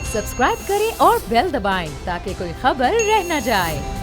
Subscribe करें और bell दबाएं ताकि कोई खबर रह न जाए।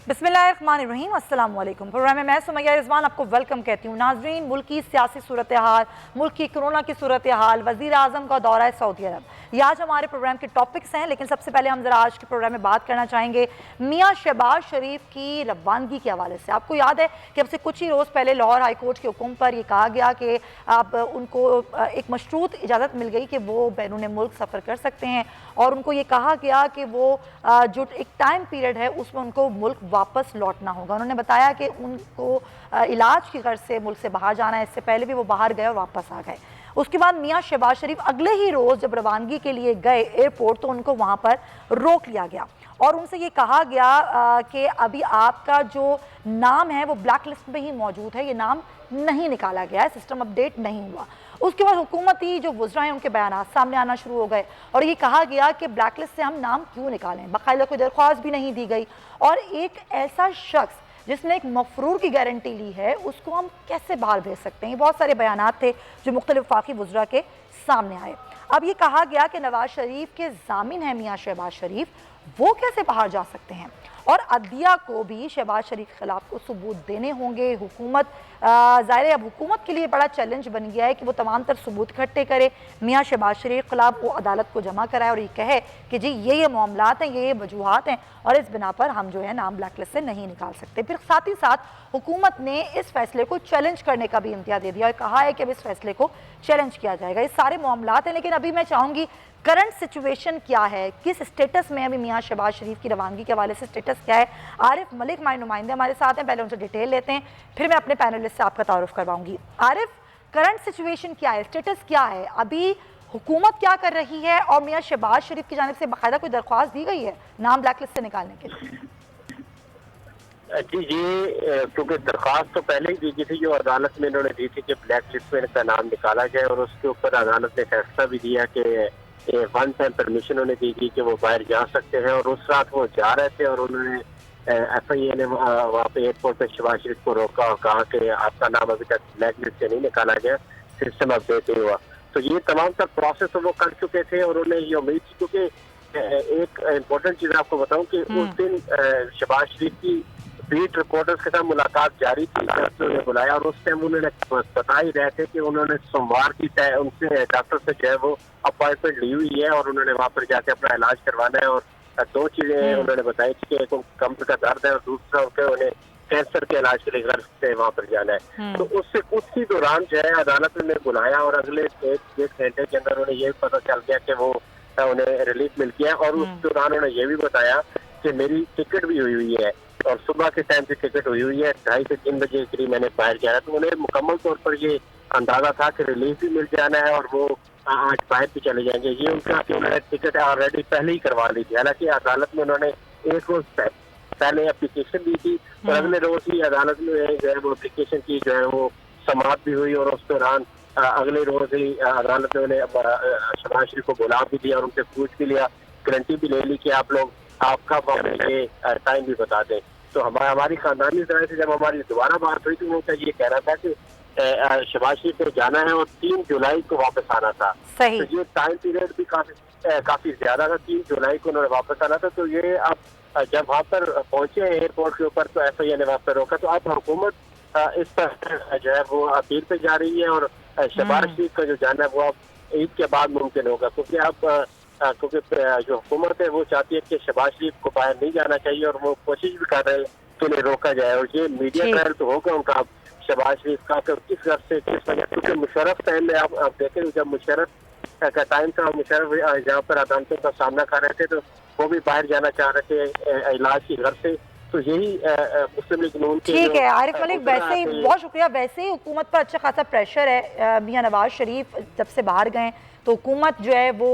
बिस्मिल्लाहिर्रहमानिर्रहीम, अस्सलाम वालेकुम। प्रोग्राम में मैं सुमैया रिजवान आपको वेलकम कहती हूँ। नाजरीन, मुल्क की सियासी सूरत हाल, मुल्क की कोरोना की सूरत हाल, वज़ीर आज़म का दौरा है सऊदी अरब, ये आज हमारे प्रोग्राम के टॉपिक्स हैं। लेकिन सबसे पहले हम ज़रा आज के प्रोग्राम में बात करना चाहेंगे मियाँ शहबाज शरीफ की रवानगी के हवाले से। आपको याद है कि अब से कुछ ही रोज़ पहले लाहौर हाई कोर्ट के हुक्म पर यह कहा गया कि अब उनको एक मशरूत इजाज़त मिल गई कि वो बैरून मुल्क सफ़र कर सकते हैं, और उनको ये कहा गया कि वो जो एक टाइम पीरियड है उसमें उनको मुल्क वापस लौटना होगा। उन्होंने बताया कि उनको इलाज की गर्ज से मुल्क से बाहर जाना है। इससे पहले भी वो बाहर गए और वापस आ गए। उसके बाद मियाँ शहबाज शरीफ अगले ही रोज़ जब रवानगी के लिए गए एयरपोर्ट, तो उनको वहाँ पर रोक लिया गया और उनसे ये कहा गया कि अभी आपका जो नाम है वो ब्लैक लिस्ट में ही मौजूद है, ये नाम नहीं निकाला गया है, सिस्टम अपडेट नहीं हुआ। उसके बाद हुकूमती जो वज़रा हैं उनके बयान सामने आना शुरू हो गए और ये कहा गया कि ब्लैक लिस्ट से हम नाम क्यों निकालें, बाकायदा कोई दरख्वास्त भी नहीं दी गई। और एक ऐसा शख्स जिसने एक मफरूर की गारंटी ली है उसको हम कैसे बाहर भेज सकते हैं। बहुत सारे बयानात थे जो मुख्तलिफ वफाकी वज़रा के सामने आए। अब ये कहा गया कि नवाज शरीफ के जामिन है मियाँ शहबाज शरीफ, वो कैसे बाहर जा सकते हैं, और अदलिया को भी शहबाज शरीफ के खिलाफ को सबूत देने होंगे। हुकूमत ज़ाहिर है अब हुकूमत के लिए बड़ा चैलेंज बन गया है कि वो तमाम तर सबूत इकट्ठे करे, मियाँ शहबाज शरीफ के खिलाफ वो अदालत को जमा कराए और ये कहे कि जी ये मामलात हैं, ये वजूहात हैं और इस बिना पर हम जो है नाम ब्लैक लिस्ट से नहीं निकाल सकते। फिर साथ ही साथ हुकूमत ने इस फैसले को चैलेंज करने का भी इम्तियाज़ दे दिया और कहा है कि अब इस फैसले को चैलेंज किया जाएगा। ये सारे मामलात हैं, लेकिन अभी मैं चाहूँगी करंट सिचुएशन क्या है, किस स्टेटस में अभी मियाँ शहबाज शरीफ की रवानगी के हवाले से स्टेटस क्या है। आरिफ मलिक हमारे नुमाइंदे हमारे साथ हैं, पहले उनसे डिटेल लेते हैं, फिर मैं अपने पैनलिस्ट से आपका तारुफ करवाऊंगी। आरिफ, करंट सिचुएशन क्या है, स्टेटस क्या है, अभी हुकूमत क्या कर रही है और मियाँ शहबाज शरीफ की जानिब से बाकायदा कोई दरख्वास्त दी गई है नाम ब्लैक लिस्ट से निकालने के लिए? जी ये क्योंकि दरख्वास्त तो पहले ही दी गई थी जो अदालत में इन्होंने दी थी कि ब्लैक लिस्ट में इनका नाम निकाला जाए, और उसके ऊपर अदालत ने फैसला भी दिया कि वन टाइम परमिशन उन्हें दी गई कि वो बाहर जा सकते हैं। और उस रात वो जा रहे थे और उन्होंने FIA ने वहाँ पे एयरपोर्ट पे शहबाज शरीफ को रोका और कहा कि आपका नाम अभी तक ब्लैक लिस्ट से नहीं निकाला गया, सिस्टम अपडेट नहीं हुआ। तो ये तमाम सब प्रोसेस वो कर चुके थे और उन्हें ये उम्मीद थी, क्योंकि एक इम्पोर्टेंट चीज़ आपको बताऊँ कि उस दिन शहबाज शरीफ की बीट रिपोर्टर्स के साथ मुलाकात जारी थी, उन्होंने बुलाया और उस टाइम उन्होंने बता ही रहे थे कि उन्होंने सोमवार की उनसे डॉक्टर से जो है वो अपॉइंटमेंट ली हुई है और उन्होंने वहाँ पर जाके अपना इलाज करवाना है। और दो चीजें उन्होंने बताई थी कि एक कमर का दर्द है और दूसरा उन्हें कैंसर के इलाज के लिए घर से वहाँ पर जाना है। तो उससे कुछ ही दौरान जो है अदालत ने बुलाया और अगले एक घंटे के अंदर उन्हें ये पता चल गया कि वो उन्हें रिलीफ मिल गया। और उस दौरान उन्हें ये भी बताया कि मेरी टिकट भी हुई है और सुबह के टाइम से टिकट हुई है, 2:30 से 3 बजे के करीब मैंने बाहर जाना। तो उन्हें मुकम्मल तौर पर ये अंदाजा था कि रिलीफ भी मिल जाना है और वो आज बाहर भी चले जाएंगे। ये उनका कि उन्होंने टिकट ऑलरेडी पहले ही करवा ली थी। हालांकि अदालत में उन्होंने एक रोज पहले एप्लीकेशन दी थी और अगले रोज ही अदालत में जो है वो एप्लीकेशन की जो है वो समाप्त भी हुई और उस दौरान अगले रोज ही अदालत ने उन्हें शहबाज शरीफ को बुला भी दिया और उनसे पूछ भी लिया, गारंटी भी ले ली कि आप लोग आपका ये टाइम भी बता दें। तो हमारी खानदानी तरह से जब हमारी दोबारा बात हुई तो वो ये कह रहा था कि शहबाज शरीफ को जाना है और 3 जुलाई को वापस आना था। तो ये टाइम पीरियड भी काफी ज्यादा था, 3 जुलाई को उन्होंने वापस आना था। तो ये अब जब वहाँ पर पहुंचे एयरपोर्ट के ऊपर तो FIA ने वहाँ पर रोका। तो अब हुकूमत इस पर जो है वो अपील पे जा रही है और शहबाज शरीफ का जो जाना है वो अब ईद के बाद मुमकिन होगा, क्योंकि अब क्योंकि जो हुकूमत है वो चाहती है कि शहबाज शरीफ को बाहर नहीं जाना चाहिए और वो कोशिश भी कर रहे हैं कि उन्हें रोका जाए। और ये मीडिया ट्रायल तो होगा उनका अब शहबाज शरीफ का किस घर से किस वजह, क्योंकि मुशर्रफ टाइम में आप देखें जब मुशर्रफ का टाइम था, मुशर्रफ जहाँ पर अदालतों का सामना कर रहे थे तो वो भी बाहर जाना चाह रहे थे इलाज की घर से। तो यही मुस्लिम लीग नून के ठीक है आरिफ मलिक, वैसे ही बहुत शुक्रिया। वैसे ही हुकूमत पर अच्छा खासा प्रेशर है। मियाँ नवाज शरीफ जब से बाहर गए तो हुकूमत जो है वो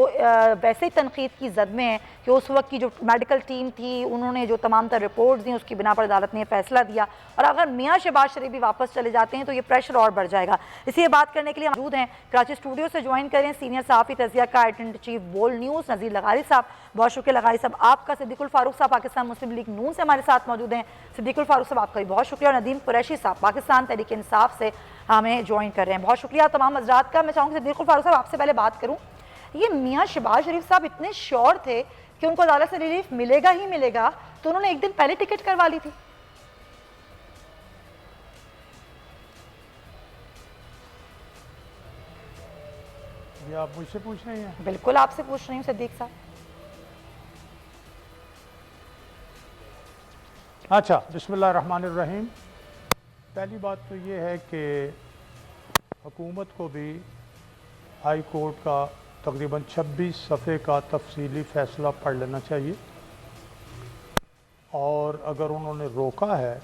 वैसे ही तनकीद की जद में है कि उस वक्त की जो मेडिकल टीम थी उन्होंने जो तमाम तर रिपोर्ट्स दी उसकी बिना पर अदालत ने फैसला दिया। और अगर मियाँ शहबाज शरीफ भी वापस चले जाते हैं तो ये प्रेशर और बढ़ जाएगा। इसी बात करने के लिए मौजूद हैं कराची स्टूडियो से ज्वाइन करें सीनियर सहाफ़ी तज़किया का एडिटर चीफ बोल्ड न्यूज़ नज़ीर लगारी साहब। बहुत शुक्रिया लगारी साहब आपका। सिद्दीकुल फारूक साहब पाकिस्तान मुस्लिम लीग नून से हमारे साथ मौजूद हैं। सिद्दीकुल फारूक साहब आपका भी बहुत शुक्रिया। और नदीम कुरैशी साहब पाकिस्तान तहरीक इंसाफ से हमें ज्वाइन कर रहे हैं। बहुत शुक्रिया तमाम हज़रात का। मैं चाहूँगी सिद्दीकुल फारूक साहब आपसे पहले बात करूँ, ये मियाँ शहबाज शरीफ साहब इतने श्योर थे कि उनको अदालत से रिलीफ मिलेगा ही मिलेगा तो उन्होंने एक दिन पहले टिकट करवा ली थी। ये आप मुझसे पूछ रहे हैं? बिल्कुल आपसे पूछ रही हूँ सिद्दीक साहब। अच्छा, बिस्मिल्लाहिर्रहमानिर्रहीम। पहली बात तो ये है कि हुकूमत को भी हाई कोर्ट का तकरीबन 26 सफ़े का तफसीली फ़ैसला पढ़ लेना चाहिए, और अगर उन्होंने रोका है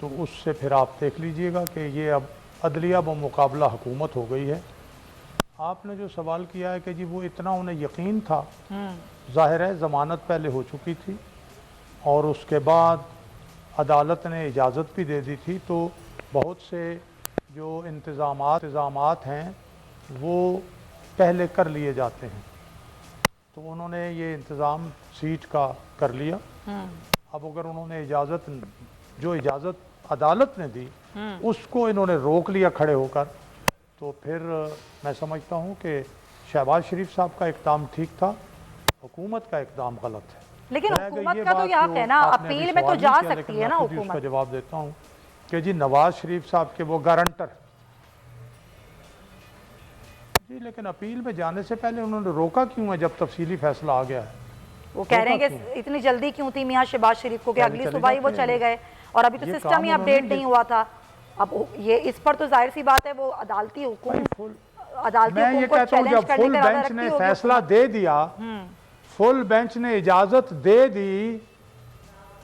तो उससे फिर आप देख लीजिएगा कि ये अब अदलिया बमुकाबला हुकूमत हो गई है। आपने जो सवाल किया है कि जी वो इतना उन्हें यकीन था, ज़ाहिर है ज़मानत पहले हो चुकी थी और उसके बाद अदालत ने इजाज़त भी दे दी थी, तो बहुत से जो इंतज़ामात हैं वो पहले कर लिए जाते हैं, तो उन्होंने ये इंतज़ाम सीट का कर लिया। अब अगर उन्होंने इजाज़त अदालत ने दी उसको इन्होंने रोक लिया खड़े होकर, तो फिर मैं समझता हूँ कि शहबाज शरीफ साहब का इक़दाम ठीक था, हुकूमत का इक़दाम गलत है। लेकिन हुकूमत का तो यहाँ है ना, अपील में तो जा सकती है ना हुकूमत। उसका जवाब देता हूँ कि जी नवाज शरीफ साहब के वो गारंटर जी, लेकिन अपील में जाने से पहले उन्होंने रोका क्यों है जब तफसीली फैसला आ गया है? वो कह रहे हैं कि इतनी जल्दी क्यों थी मियाँ शहबाज शरीफ को कि अगली सुबह ही वो चले गए और अभी तो सिस्टम ही अपडेट नहीं हुआ था। अब ये इस पर तो जाहिर सी बात है वो अदालती हुकूम मैं ये कहता हूँ जब फुल बेंच ने फैसला दे दिया, फुल बेंच ने इजाजत दे दी,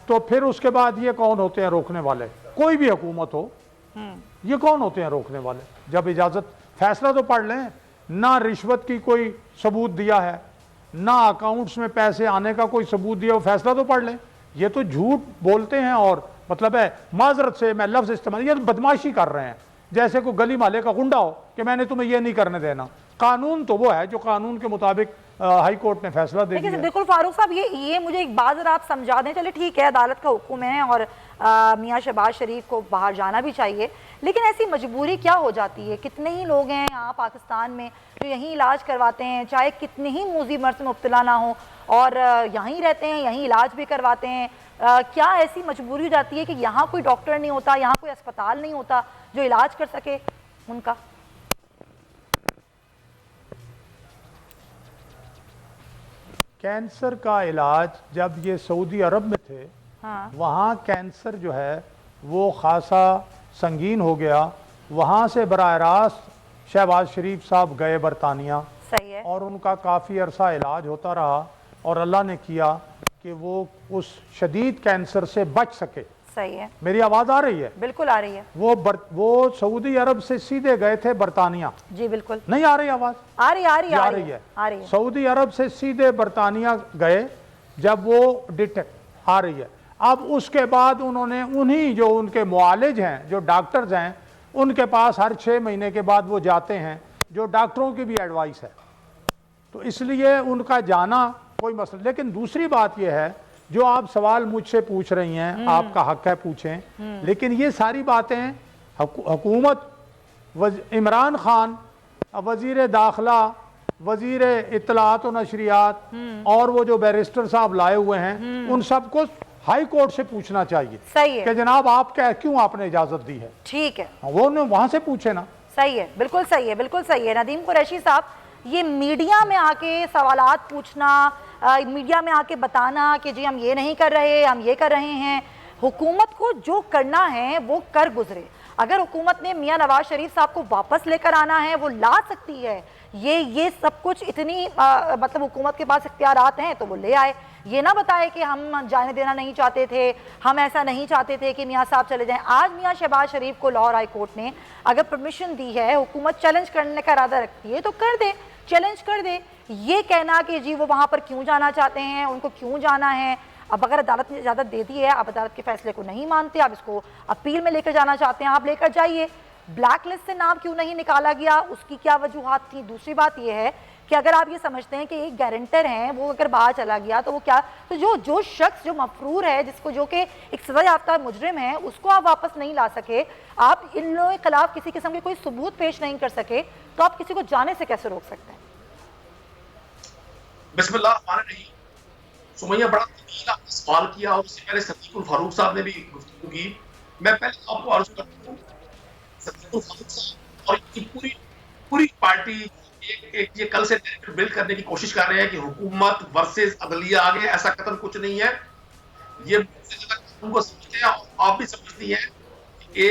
तो फिर उसके बाद ये कौन होते हैं रोकने वाले? कोई भी हुकूमत हो, ये कौन होते हैं रोकने वाले? जब इजाजत, फैसला तो पढ़ लें ना, रिश्वत की कोई सबूत दिया है ना, अकाउंट्स में पैसे आने का कोई सबूत दिया, वो फैसला तो पढ़ लें। ये तो झूठ बोलते हैं और मतलब है माजरत से मैं लफ्ज़ इस्तेमाल, ये तो बदमाशी कर रहे हैं जैसे कोई गली माले का गुंडा हो कि मैंने तुम्हें ये नहीं करने देना। कानून तो वो है जो कानून के मुताबिक हाई कोर्ट ने फैसला दे दिया। बिल्कुल फारूक साहब ये मुझे एक बात जरा आप समझा दें। चले ठीक है अदालत का हुक्म है और मियाँ शहबाज शरीफ को बाहर जाना भी चाहिए, लेकिन ऐसी मजबूरी क्या हो जाती है? कितने ही लोग हैं यहाँ पाकिस्तान में जो यहीं इलाज करवाते हैं, चाहे कितने ही मूजी मर्ज में मुब्तला ना हो, और यहीं रहते हैं, यहीं इलाज भी करवाते हैं। क्या ऐसी मजबूरी हो जाती है कि यहाँ कोई डॉक्टर नहीं होता, यहाँ कोई अस्पताल नहीं होता जो इलाज कर सके उनका? कैंसर का इलाज जब ये सऊदी अरब में थे, हाँ, वहाँ कैंसर जो है वो खासा संगीन हो गया। वहाँ से बराह रास्त शहबाज शरीफ साहब गए बरतानिया, सही है, और उनका काफ़ी अरसा इलाज होता रहा और अल्लाह ने किया कि वो उस शदीद कैंसर से बच सके। सही है, मेरी आवाज़ आ रही है? बिल्कुल आ रही है। वो सऊदी अरब से सीधे गए थे बरतानिया। जी बिल्कुल। नहीं आ रही आवाज़? आ रही है। सऊदी अरब से सीधे बरतानिया गए जब वो डिटेक्ट आ रही है। अब उसके बाद उन्होंने उन्हीं जो उनके मुआलिज हैं, जो डॉक्टर्स हैं, उनके पास हर 6 महीने के बाद वो जाते हैं, जो डॉक्टरों की भी एडवाइस है, तो इसलिए उनका जाना कोई मसला। लेकिन दूसरी बात यह है जो आप सवाल मुझसे पूछ रही हैं, आपका हक है पूछें, लेकिन ये सारी बातें हुकूमत, इमरान खान, वजीर दाखिला, वजीर इत्तलात और नशरियात और वो जो बैरिस्टर साहब लाए हुए हैं, उन सबको हाई कोर्ट से पूछना चाहिए। सही है कि जनाब आप क्या, क्यों आपने इजाजत दी है? ठीक है, वो वहां से पूछे ना। सही है, बिल्कुल सही है, बिल्कुल सही है। नदीम कुरैशी साहब, ये मीडिया में आके सवालात पूछना, मीडिया में आके बताना कि जी हम ये नहीं कर रहे, हम ये कर रहे हैं, हुकूमत को जो करना है वो कर गुजरे। अगर हुकूमत ने मियाँ नवाज शरीफ साहब को वापस लेकर आना है वो ला सकती है। ये सब कुछ इतनी मतलब हुकूमत के पास इख्तियारात हैं तो वो ले आए। ये ना बताए कि हम जाने देना नहीं चाहते थे, हम ऐसा नहीं चाहते थे कि मियाँ साहब चले जाएं। आज मियाँ शहबाज शरीफ को लाहौर हाई कोर्ट ने अगर परमिशन दी है, हुकूमत चैलेंज करने का इरादा रखती है तो कर दे। चैलेंज कर दे। ये कहना कि जी वो वहाँ पर क्यों जाना चाहते हैं, उनको क्यों जाना है, अब अगर अदालत ने इजाज़त दे दी है, आप अदालत के फैसले को नहीं मानते, आप इसको अपील में लेकर जाना चाहते हैं, आप लेकर जाइए। ब्लैक लिस्ट से नाम क्यों नहीं निकाला गया, उसकी क्या वजूहात थी। दूसरी बात यह है कि अगर आप ये समझते हैं कि एक गारंटर हैं, वो अगर बाहर चला गया तो वो क्या, तो जो शख्स जो मफरूर है, जिसको जो कि एक सजा याफ्ता मुजरिम है, उसको आप वापस नहीं ला सके, आप इन लोगों के खिलाफ किसी किस्म के कोई सबूत पेश नहीं कर सके, तो आप किसी को जाने से कैसे रोक सकते हैं? बिस्मिल्लाह। सुमैया, बड़ा आपने सवाल किया और उससे पहले सदीकुल फारूक साहब ने भी गुफ्तगू की। मैं पहले आपको अर्ज करता हूँ, सदीकुल फारूक साहब और इनकी पूरी पार्टी एक ये कल से नैरेटिव बिल्ड करने की कोशिश कर रहे हैं कि हुकूमत वर्सेस अदलिया आगे, ऐसा कतन कुछ नहीं है। ये कानून को समझते हैं और आप भी समझती हैं कि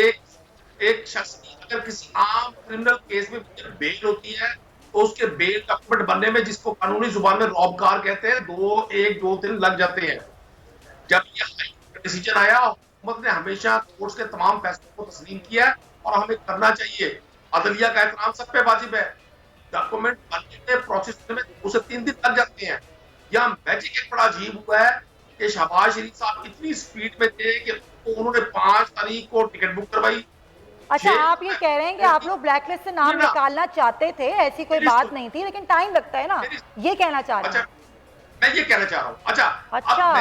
एक शख्स की अगर किसी आम क्रिमिनल केस में बेल होती है तो उसके बेल डॉक्यूमेंट बनने में, जिसको कानूनी जुबान में रौबकार कहते हैं, 2 दिन लग जाते हैं। जब ये हाई कोर्ट डिसीजन आया, हुकूमत ने हमेशा कोर्ट के तमाम फैसलों को तस्लीम किया है और हमें करना चाहिए। अदलिया का एहतराम सब पे वाजिब है। डॉक्यूमेंट बनने में, प्रोसेस में 2 से 3 दिन लग जाते हैं। यहाँ मैजिक एक बड़ा अजीब हुआ है कि शहबाज शरीफ साहब इतनी स्पीड में थे कि उन्होंने 5 तारीख को टिकट बुक करवाई। अच्छा, आप ये कह रहे हैं कि आप लोग ब्लैक लिस्ट से नाम निकालना चाहते थे, ऐसी कोई बात नहीं थी, लेकिन टाइम लगता है ना, ये कहना चाह रहे हैं। मैं ये कहना चाह रहा हूँ। अच्छा, अब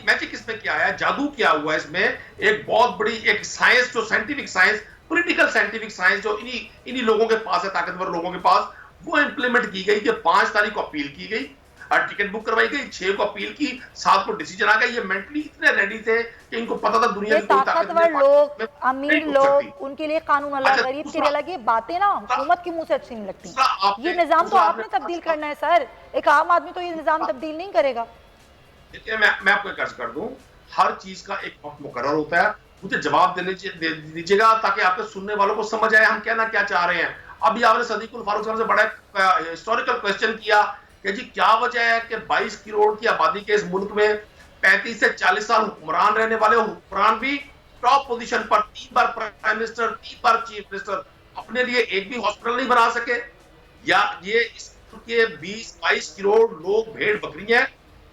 मैजिक इसमें क्या है, जादू क्या हुआ इसमें, एक बहुत बड़ी एक साइंस, जो scientific science, political scientific science जो इन्हीं लोगों के पास है, ताकतवर लोगों के पास, वो इंप्लीमेंट की गई कि 5 तारीख को अपील की गई और टिकट बुक करवाई गई, 6 को अपील की, 7 को डिसीजन आ गया। ये मेंटली इतने रेडी थे कि इनको पता था दुनिया की कोई ताकतवर लोग, अमीर लोग, उनके लिए कानून अलग, गरीब के लिए अलग। ये बातें ना हुकूमत की मुंह से अच्छी नहीं लगती। ये निजाम तो आपने तब्दील करना है सर, एक आम आदमी तो ये निजाम तब्दील नहीं करेगा। देखिए, मैं आपको एक अर्ज कर दूं, हर चीज का एक वक्त मुकर्रर होता है। मुझे जवाब दीजिएगा ताकि आपके सुनने वालों को समझ आए हम कहना क्या चाह रहे हैं। अभी आपने सदीकुल फारूक साहब से बड़ा हिस्टोरिकल क्वेश्चन किया कि जी क्या वजह है कि 22 करोड़ की आबादी के इस मुल्क में 35 से 40 साल हुक्मरान रहने वाले हुक्मरान भी टॉप पोजीशन पर, 3 बार प्राइम मिनिस्टर, 3 बार चीफ मिनिस्टर, अपने लिए एक भी हॉस्पिटल नहीं बना सके। या ये इस के 20-22 करोड़ लोग भेड़ बकरी हैं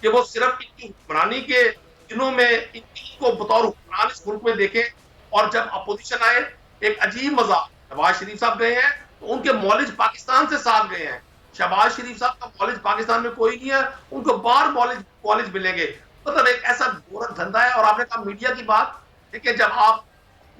कि वो सिर्फ इनकी हुक्मरानी के दिनों में इनको बतौर हुक्मरान इस मुल्क में देखें। और जब अपोजिशन आए, एक अजीब मजाक, शहबाज शरीफ साहब गए हैं तो उनके मौलिज पाकिस्तान से साथ गए हैं। शहबाज शरीफ साहब का कॉलेज पाकिस्तान में कोई नहीं है, उनको बाहर कॉलेज मिलेंगे। मतलब एक ऐसा गोरख धंधा है। और आपने कहा मीडिया की बात, देखिए जब आप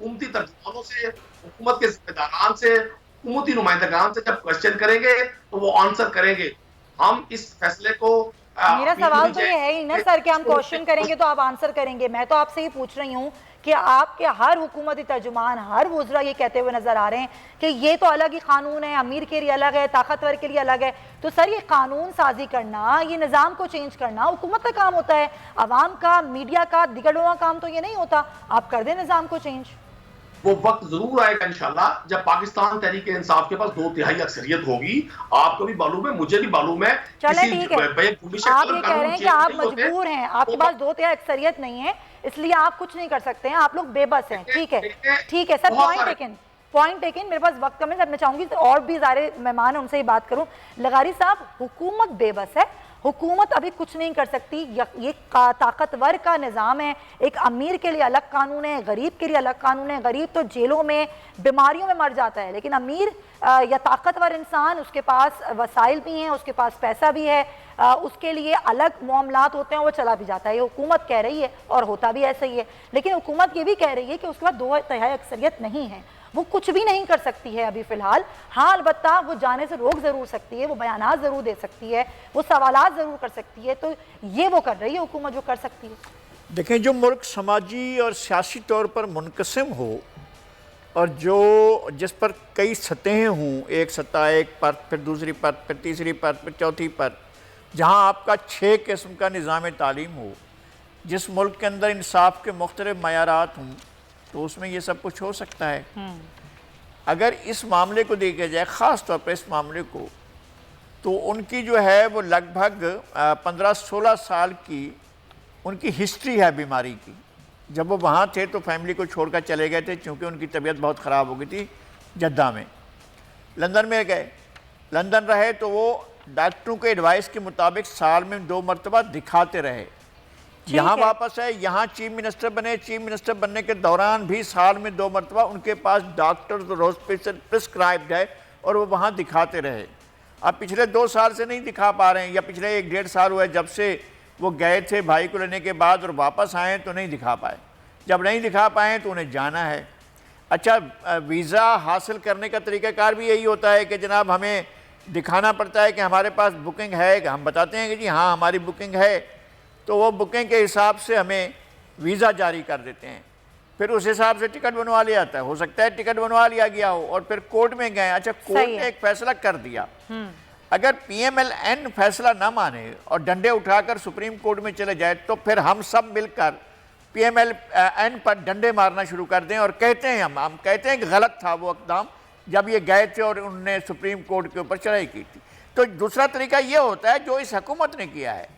हुकूमती तर्जुमानों से, हुकूमत के जिम्मेदारान से, हुकूमती नुमाइंदगान से जब क्वेश्चन करेंगे तो वो आंसर करेंगे। हम इस फैसले को, मेरा सवाल तो ये है ही ना सर कि हम क्वेश्चन करेंगे तो आप आंसर करेंगे। मैं तो आपसे ये पूछ रही हूँ कि आपके हर हुकूमती तर्जुमान, हर वुज़रा ये कहते हुए नजर आ रहे हैं कि ये तो अलग ही कानून है, अमीर के लिए अलग है, ताकतवर के लिए अलग है। तो सर ये कानून साजी करना, ये निज़ाम को चेंज करना हुकूमत का काम होता है, अवाम का, मीडिया का, दिगर लोगों का काम तो ये नहीं होता। आप कर दें निज़ाम को चेंज। वो वक्त जरूर आएगा इंशाल्लाह जब पाकिस्तान तहरीक इंसाफ के पास 2/3 अक्सरियत होगी। आपको भी मालूम है, मुझे भी मालूम है। चले ठीक है, आप ये कह रहे हैं कि आप मजबूर हैं, आपके पास 2/3 अक्सरियत नहीं है, इसलिए आप कुछ नहीं कर सकते हैं, आप लोग बेबस हैं। ठीक है, ठीक है सर, पॉइंट टेकन। मेरे पास वक्त कम है, जब मैं चाहूंगी और भी सारे मेहमान हैं उनसे ही बात करूं। लगारी साहब, हुकूमत बेबस है, हुकूमत अभी कुछ नहीं कर सकती। ये ताकतवर का निज़ाम है, एक अमीर के लिए अलग कानून है, गरीब के लिए अलग कानून है। गरीब तो जेलों में, बीमारियों में मर जाता है, लेकिन अमीर या ताकतवर इंसान, उसके पास वसाइल भी हैं, उसके पास पैसा भी है, उसके लिए अलग मामलात होते हैं, वो चला भी जाता है। ये हुकूमत कह रही है और होता भी ऐसा ही है। लेकिन हुकूमत ये भी कह रही है कि उसके बाद 2/3 अक्सरियत नहीं है, वो कुछ भी नहीं कर सकती है अभी फिलहाल। हाँ, अलबत्ता वो जाने से रोक जरूर सकती है, वो बयानात जरूर दे सकती है, वो सवालात जरूर कर सकती है। तो ये वो कर रही है हुकूमत जो कर सकती है। देखें, जो मुल्क समाजी और सियासी तौर पर मुनक़सिम हो और जिस पर कई सतहें हों, एक सतह एक परत, फिर दूसरी परत, फिर तीसरी परत, फिर चौथी परत, जहाँ आपका 6 किस्म का निज़ाम तालीम हो, जिस मुल्क के अंदर इंसाफ के मुख्तलिफ मयारात हों, तो उसमें ये सब कुछ हो सकता है। अगर इस मामले को देखा जाए, ख़ास तौर पर इस मामले को, तो उनकी जो है वो लगभग 15-16 साल की उनकी हिस्ट्री है बीमारी की। जब वो वहाँ थे तो फैमिली को छोड़कर चले गए थे, क्योंकि उनकी तबीयत बहुत ख़राब हो गई थी। जद्दा में, लंदन में गए, लंदन रहे तो वो डॉक्टरों के एडवाइस के मुताबिक साल में 2 मरतबा दिखाते रहे। यहाँ वापस है, यहाँ चीफ मिनिस्टर बने, चीफ मिनिस्टर बनने के दौरान भी साल में 2 मरतबा उनके पास डॉक्टर्स और हॉस्पिटल प्रिस्क्राइब्ड है और वो वहाँ दिखाते रहे। अब पिछले 2 साल से नहीं दिखा पा रहे हैं, या पिछले 1-1.5 साल हुआ है जब से वो गए थे भाई को लेने के बाद और वापस आए तो नहीं दिखा पाए। जब नहीं दिखा पाए तो उन्हें जाना है। अच्छा, वीज़ा हासिल करने का तरीक़ाकार भी यही होता है कि जनाब हमें दिखाना पड़ता है कि हमारे पास बुकिंग है, हम बताते हैं कि जी हाँ हमारी बुकिंग है, तो वो बुकिंग के हिसाब से हमें वीज़ा जारी कर देते हैं। फिर उस हिसाब से टिकट बनवा लिया जाता है। हो सकता है टिकट बनवा लिया गया हो और फिर कोर्ट में गए, अच्छा कोर्ट ने एक फैसला कर दिया, अगर PMLN फैसला ना माने और डंडे उठाकर सुप्रीम कोर्ट में चले जाए तो फिर हम सब मिलकर PMLN पर डंडे मारना शुरू कर दें और कहते हैं हम कहते हैं कि गलत था वो इक़दाम जब ये गए थे और उन्होंने सुप्रीम कोर्ट के ऊपर चढ़ाई की थी। तो दूसरा तरीका ये होता है जो इस हुकूमत ने किया है,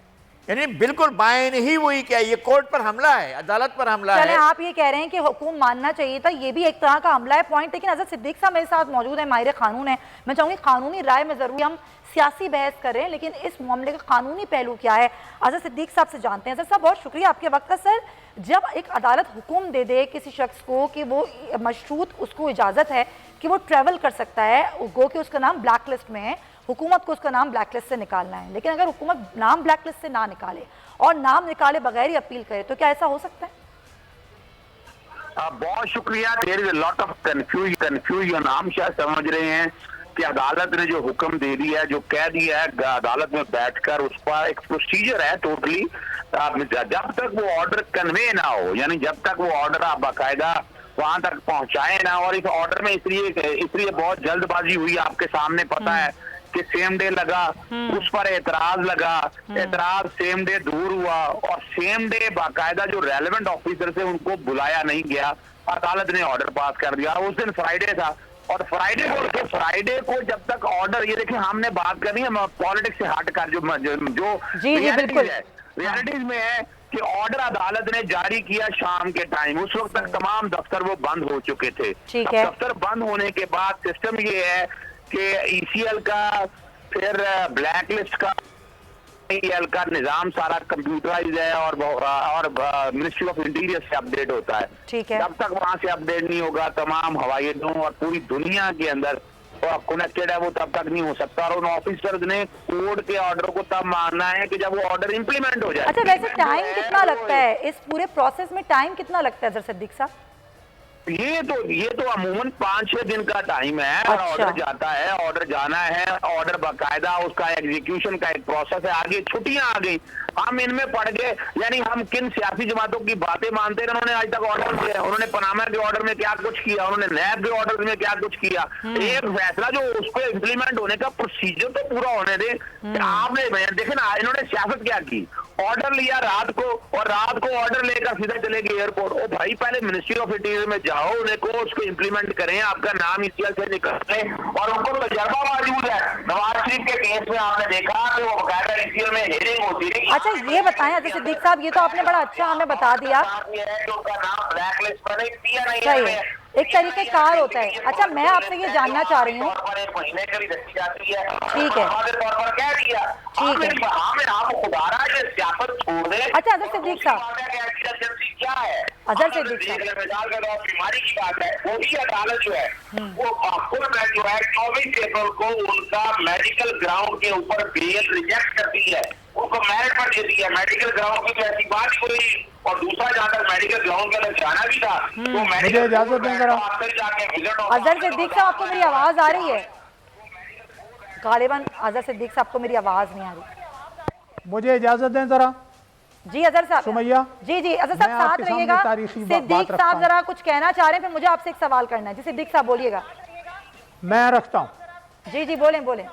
यानी बिल्कुल बायन ही वही क्या, ये कोर्ट पर हमला है, अदालत पर हमला है। आप ये कह रहे हैं कि हुकूम मानना चाहिए था, ये भी एक तरह का हमला है पॉइंट। लेकिन हज़रत सिद्दीक साहब मेरे साथ मौजूद है, माहिर कानून है, मैं चाहूँगी कानूनी राय में ज़रूर हम सियासी बहस कर रहे हैं, लेकिन इस मामले का कानूनी पहलू क्या है हज़रत सिद्दीक साहब से जानते हैं। हज़रत साहब बहुत शुक्रिया आपके वक्त का। सर, जब एक अदालत हुक्म दे दे किसी शख्स को कि वो मशरूत उसको इजाज़त है कि वो ट्रैवल कर सकता है, गो कि उसका नाम ब्लैक लिस्ट में है, हुकूमत को उसका नाम ब्लैक लिस्ट से निकालना है, लेकिन अगर हुकूमत नाम ब्लैक लिस्ट से ना निकाले और नाम निकाले बगैर ही अपील करे तो क्या ऐसा हो सकता है? बहुत शुक्रिया। There is a lot of confusion. हम शायद समझ रहे हैं कि अदालत ने जो हुक्म दे दिया है, जो कह दिया है अदालत में बैठकर, उस पर एक प्रोसीजर है टोटली। जब तक वो ऑर्डर कन्वे ना हो, यानी जब तक वो ऑर्डर आप बाकायदा वहां तक पहुंचाए ना, और इस ऑर्डर में इसलिए बहुत जल्दबाजी हुई, आपके सामने पता है कि सेम डे लगा, उस पर एतराज लगा, एतराज सेम डे दूर हुआ और सेम डे बाकायदा जो रेलेवेंट ऑफिसर से उनको बुलाया नहीं गया, अदालत ने ऑर्डर पास कर दिया। उस दिन फ्राइडे था और फ्राइडे को जब तक ऑर्डर, ये देखिए हमने बात करनी है पॉलिटिक्स से हटकर, जो रियलिटीज में है कि ऑर्डर अदालत ने जारी किया शाम के टाइम, उस वक्त तक तमाम दफ्तर वो बंद हो चुके थे। दफ्तर बंद होने के बाद सिस्टम ये है कि ECL का, फिर ब्लैक लिस्ट का, EL का निजाम सारा कंप्यूटराइज है और मिनिस्ट्री ऑफ इंटीरियर से अपडेट होता है। जब तक वहां से अपडेट नहीं होगा तमाम हवाई अड्डों और पूरी दुनिया के अंदर कनेक्टेड है वो, तब तक नहीं हो सकता। और उन ऑफिसर्स ने कोर्ट के ऑर्डर को तब मानना है कि जब वो ऑर्डर इंप्लीमेंट हो जाए। अच्छा, वैसे टाइम कितना लगता है इस पूरे प्रोसेस में? टाइम कितना लगता है सिद्दीक साहब? ये तो अमूमन 5-6 दिन का टाइम है। अच्छा। ऑर्डर जाता है, ऑर्डर जाना है, ऑर्डर बाकायदा उसका एग्जीक्यूशन का एक प्रोसेस है। आगे छुट्टियां आ गई, हम इनमें पड़ गए, यानी हम किन सियासी जमातों की बातें मानते हैं। उन्होंने आज तक ऑर्डर किया, उन्होंने पनामा के ऑर्डर में क्या कुछ किया, उन्होंने नैब के ऑर्डर में क्या कुछ किया। एक फैसला जो उसको इम्प्लीमेंट होने का प्रोसीजर तो पूरा होने दे। आपने देखे ना इन्होंने सियासत क्या की, ऑर्डर लिया रात को और रात को ऑर्डर लेकर सीधा चले गए एयरपोर्ट। ओ भाई, पहले मिनिस्ट्री ऑफ इंटीरियर में जाओ, उन्हें को उसको इम्प्लीमेंट करें, आपका नाम ECL से निकले, और उनको तजर्बा मौजूद है। नवाज शरीफ के केस में आपने देखा कि वो बकायदा ECL में हेयरिंग होती है। अच्छा, ये बताएं हज़रत सिद्दीक साहब, ये तो आपने बड़ा अच्छा हमें बता दिया, उनका नाम ब्लैक लिस्ट पर सही है, एक तरीके कार होता है। अच्छा, मैं आपसे ये जानना चाह रही हूँ, महीने की रखी जाती है, ठीक है, कह दिया, ठीक है, आप खुदारा सियासत छोड़ दें। अच्छा हज़रत सिद्दीक साहब, क्या है हज़रत सिद्दीक साहब, बीमारी की बात है, वही अदालत जो है वो जो है 24 अप्रैल को उनका मेडिकल ग्राउंड के ऊपर बेल रिजेक्ट करती है, उनको मेरिट पर देती है। मेडिकल ग्राउंड की तो ऐसी बात ही हुई। और दूसरा, जहाँ तक मेडिकल ग्राउंड के अंदर जाना भी था तो मुझे इजाजत दें जरा। हज़रत सिद्दीक साहब, आपको मेरी आवाज आ रही है? गालिबन हज़रत सिद्दीक साहब को मेरी आवाज नहीं आ रही। मुझे इजाजत दें जरा। जी हज़रत साहब। सुमैया जी हज़रत साहब साथ रहिएगा। सिद्दीक साहब जरा कुछ कहना चाह रहे हैं, फिर मुझे आपसे एक सवाल करना है। जी सिद्दीक साहब बोलिएगा। मैं रखता हूँ। जी बोलें।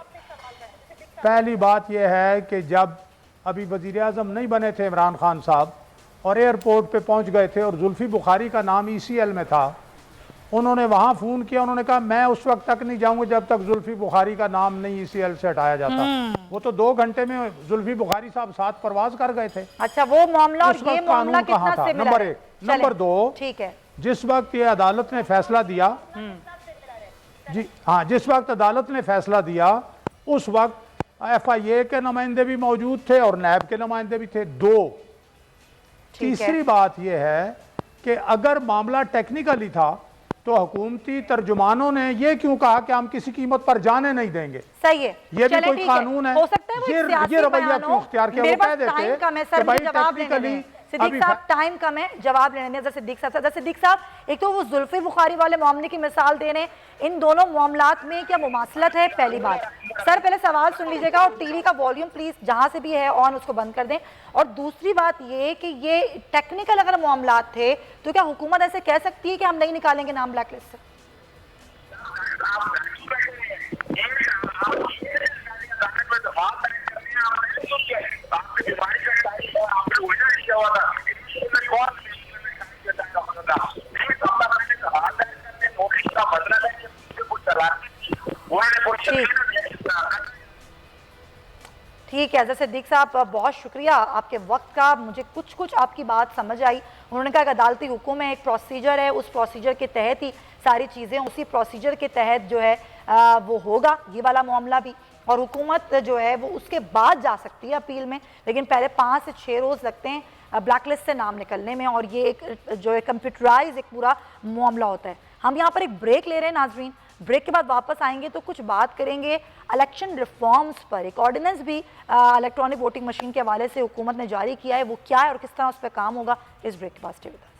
पहली बात यह है कि जब अभी वज़ीर आज़म नहीं बने थे इमरान खान साहब और एयरपोर्ट पे पहुंच गए थे और जुल्फी बुखारी का नाम ECL में था, उन्होंने वहां फ़ोन किया, उन्होंने कहा मैं उस वक्त तक नहीं जाऊंगा जब तक जुल्फी बुखारी का नाम नहीं ECL से हटाया जाता। वो तो 2 घंटे में जुल्फी बुखारी साहब 7 परवाज कर गए थे। अच्छा, वो मामला और ये मामला कितना था? नंबर 1। नंबर 2, ठीक है, जिस वक्त ये अदालत ने फैसला दिया, जी हाँ, जिस वक्त अदालत ने फैसला दिया उस वक्त FIA के नुमाइंदे भी मौजूद थे और नैब के नुमाइंदे भी थे। दो, तीसरी बात यह है कि अगर मामला टेक्निकली था तो हुकूमती तर्जुमानों ने यह क्यों कहा कि हम किसी कीमत पर जाने नहीं देंगे? सही है, ये भी कोई कानून है? हो सकता है वो ये रवैया क्यों इख्तियार किया? वो कह देते कि भाई टेक्निकली सिद्दीक साहब टाइम कम है, जवाब लेने दें सिद्दीक साहब। एक तो वो जुल्फी बुखारी वाले मामले की मिसाल दे रहे हैं, इन दोनों मामलात में क्या मुमासलत है? पहली बात सर, पहले सवाल सुन लीजिएगा और टीवी का वॉल्यूम प्लीज जहां से भी है ऑन उसको बंद कर दें। और दूसरी बात ये कि ये टेक्निकल अगर मामलात थे तो क्या हुकूमत ऐसे कह सकती है कि हम नहीं निकालेंगे नाम ब्लैक लिस्ट से? ठीक है सिद्दीक साहब, बहुत शुक्रिया आपके वक्त का। मुझे कुछ आपकी बात समझ आई। उन्होंने कहा कि अदालती हुक्म है, एक प्रोसीजर है, उस प्रोसीजर के तहत ही सारी चीज़ें, उसी प्रोसीजर के तहत जो है वो होगा ये वाला मामला भी। और हुकूमत जो है वो उसके बाद जा सकती है अपील में, लेकिन पहले 5 से 6 रोज़ लगते हैं ब्लैक लिस्ट से नाम निकलने में। और ये एक जो है कंप्यूटराइज एक पूरा मामला होता है। हम यहाँ पर एक ब्रेक ले रहे हैं नाजरीन, ब्रेक के बाद वापस आएंगे तो कुछ बात करेंगे इलेक्शन रिफॉर्म्स पर। एक ऑर्डिनेंस भी इलेक्ट्रॉनिक वोटिंग मशीन के हवाले से हुकूमत ने जारी किया है, वो क्या है और किस तरह उस पर काम होगा। इस ब्रेक के बाद stay with us.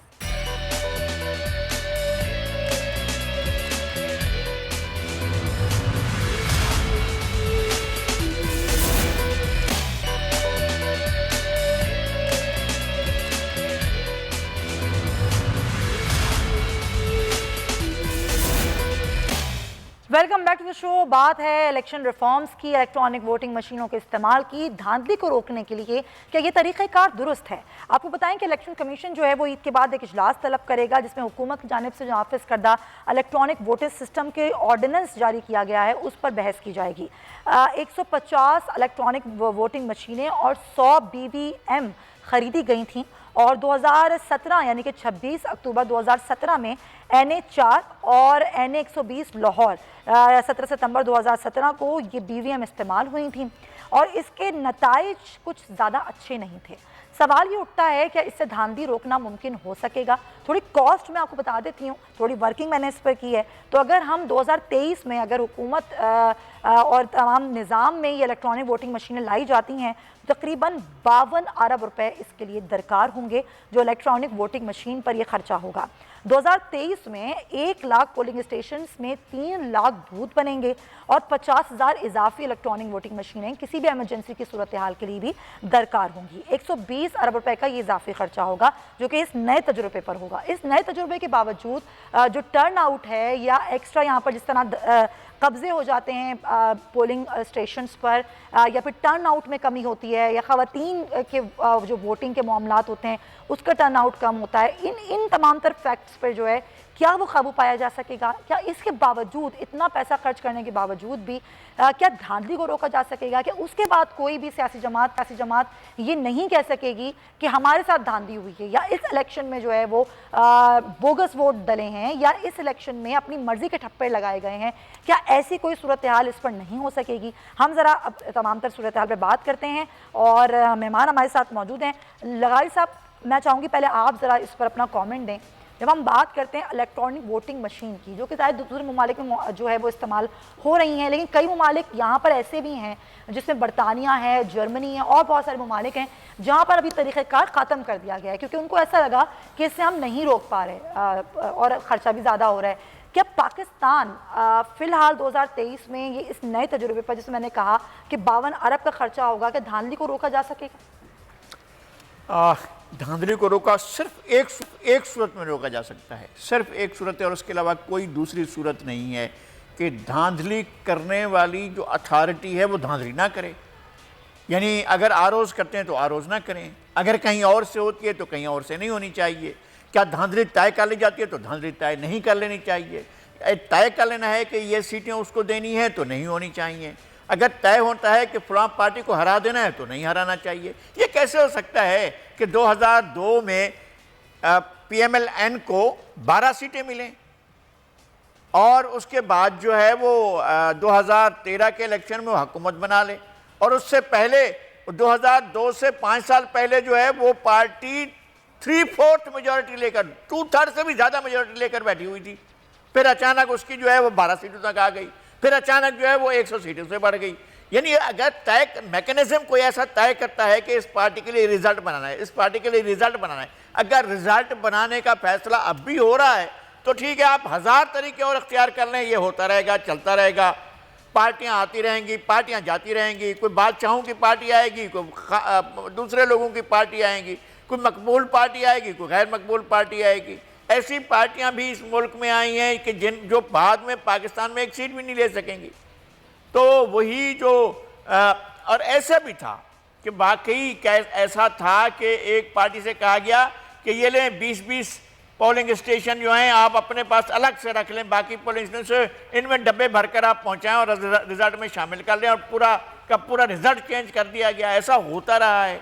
Welcome back to the show. बात है इलेक्शन रिफॉर्म्स की, इलेक्ट्रॉनिक वोटिंग मशीनों के इस्तेमाल की, धांधली को रोकने के लिए क्या ये तरीक़ाकार दुरुस्त है? आपको बताएं कि इलेक्शन कमीशन जो है वो ईद के बाद एक इजलास तलब करेगा जिसमें हुकूमत की जानिब से नाफिज करदा इलेक्ट्रॉनिक वोटिंग सिस्टम के ऑर्डिनेंस जारी किया गया है उस पर बहस की जाएगी। 150 इलेक्ट्रॉनिक वोटिंग मशीनें और 100 BVM खरीदी गई थीं और 2017 यानी कि 26 अक्टूबर 2017 में NA 4 और NA 120 लाहौर 17 सितंबर 2017 को ये BVM इस्तेमाल हुई थी और इसके नताइज कुछ ज़्यादा अच्छे नहीं थे। सवाल ये उठता है कि इससे धांधली रोकना मुमकिन हो सकेगा? थोड़ी कॉस्ट मैं आपको बता देती हूँ, थोड़ी वर्किंग मैंने इस पर की है। तो अगर हम 2023 में अगर हुकूमत और तमाम निज़ाम में ये इलेक्ट्रॉनिक वोटिंग मशीनें लाई जाती हैं तकरीबन 52 अरब रुपए इसके लिए दरकार होंगे जो इलेक्ट्रॉनिक वोटिंग मशीन पर यह खर्चा होगा। 2023 में 1 लाख पोलिंग स्टेशन में 3 लाख बूथ बनेंगे और 50,000 इजाफी इलेक्ट्रॉनिक वोटिंग मशीनें किसी भी एमरजेंसी की सूरत हाल के लिए भी दरकार होंगी। 120 अरब रुपए का ये इजाफी खर्चा होगा जो कि इस नए तजुर्बे पर होगा। इस नए तजुर्बे के बावजूद जो टर्न आउट है या एक्स्ट्रा यहाँ पर जिस तरह कब्जे हो जाते हैं पोलिंग स्टेशंस पर या फिर टर्न आउट में कमी होती है या ख़वातीन के जो वोटिंग के मामलात होते हैं उसका टर्न आउट कम होता है, इन तमाम तर फैक्ट्स पर जो है क्या वो काबू पाया जा सकेगा? क्या इसके बावजूद इतना पैसा खर्च करने के बावजूद भी क्या धांधली को रोका जा सकेगा? कि उसके बाद कोई भी सियासी जमात ये नहीं कह सकेगी कि हमारे साथ धांधली हुई है या इस इलेक्शन में जो है वो बोगस वोट डले हैं या इस इलेक्शन में अपनी मर्जी के ठप्पे लगाए गए हैं? क्या ऐसी कोई सूरत हाल इस पर नहीं हो सकेगी? हम ज़रा अब तमाम तर सूरत हाल पर बात करते हैं और मेहमान हमारे साथ मौजूद हैं। लगारी साहब, मैं चाहूँगी पहले आप ज़रा इस पर अपना कॉमेंट दें। जब हम बात करते हैं इलेक्ट्रॉनिक वोटिंग मशीन की जो कि शायद दूसरे ममालिक में जो है वो इस्तेमाल हो रही हैं, लेकिन कई ममालिक यहाँ पर ऐसे भी हैं जिसमें बरतानिया है, जर्मनी है और बहुत सारे ममालिक हैं जहाँ पर अभी तरीक़ाकार ख़त्म कर दिया गया है क्योंकि उनको ऐसा लगा कि इससे हम नहीं रोक पा रहे और ख़र्चा भी ज़्यादा हो रहा है। क्या पाकिस्तान फ़िलहाल 2023 में ये इस नए तजुर्बे पर जिसमें मैंने कहा कि 52 अरब का खर्चा होगा, क्या धांधली को रोका जा सकेगा? धांधली को रोका सिर्फ एक सूरत में रोका जा सकता है, सिर्फ एक सूरत है और उसके अलावा कोई दूसरी सूरत नहीं है कि धांधली करने वाली जो अथॉरिटी है वो धांधली ना करे। यानी अगर आरोज करते हैं तो आरोज ना करें, अगर कहीं और से होती है तो कहीं और से नहीं होनी चाहिए। क्या धांधली तय कर ली जाती है तो धांधली तय नहीं कर लेनी चाहिए। तय कर लेना है कि ये सीटें उसको देनी है तो नहीं होनी चाहिए। अगर तय होता है कि फलां पार्टी को हरा देना है तो नहीं हराना चाहिए। ये कैसे हो सकता है कि 2002 में PMLN को 12 सीटें मिलें और उसके बाद जो है वो 2013 के इलेक्शन में वो हुकूमत बना ले, और उससे पहले 2002 से 5 साल पहले जो है वो पार्टी 3/4 मेजॉरिटी लेकर, 2/3 से भी ज़्यादा मेजॉरिटी लेकर बैठी हुई थी। फिर अचानक उसकी जो है वो 12 सीटों तक आ गई, फिर अचानक जो है वो 100 सीटों से बढ़ गई। यानी अगर तय मैकेनिज्म कोई ऐसा तय करता है कि इस पार्टी के लिए रिजल्ट बनाना है, इस पार्टी के लिए रिजल्ट बनाना है, अगर रिजल्ट बनाने का फैसला अब भी हो रहा है तो ठीक है, आप 1000 तरीके और अख्तियार कर लें, ये होता रहेगा, चलता रहेगा। पार्टियां आती रहेंगी, पार्टियां जाती रहेंगी, कोई बादशाहों की पार्टी आएगी, कोई दूसरे लोगों की पार्टी आएगी, कोई मकबूल पार्टी आएगी, कोई गैर मकबूल पार्टी आएगी। ऐसी पार्टियां भी इस मुल्क में आई हैं कि जो बाद में पाकिस्तान में एक सीट भी नहीं ले सकेंगी। तो वही जो और ऐसा भी था कि वाकई ऐसा था कि एक पार्टी से कहा गया कि ये लें 20-20 पोलिंग स्टेशन जो हैं आप अपने पास अलग से रख लें, बाकी पोलिंग स्टेशन से इनमें डब्बे भरकर आप पहुंचाएं और रिजल्ट में शामिल कर लें, और पूरा का पूरा रिजल्ट चेंज कर दिया गया। ऐसा होता रहा है।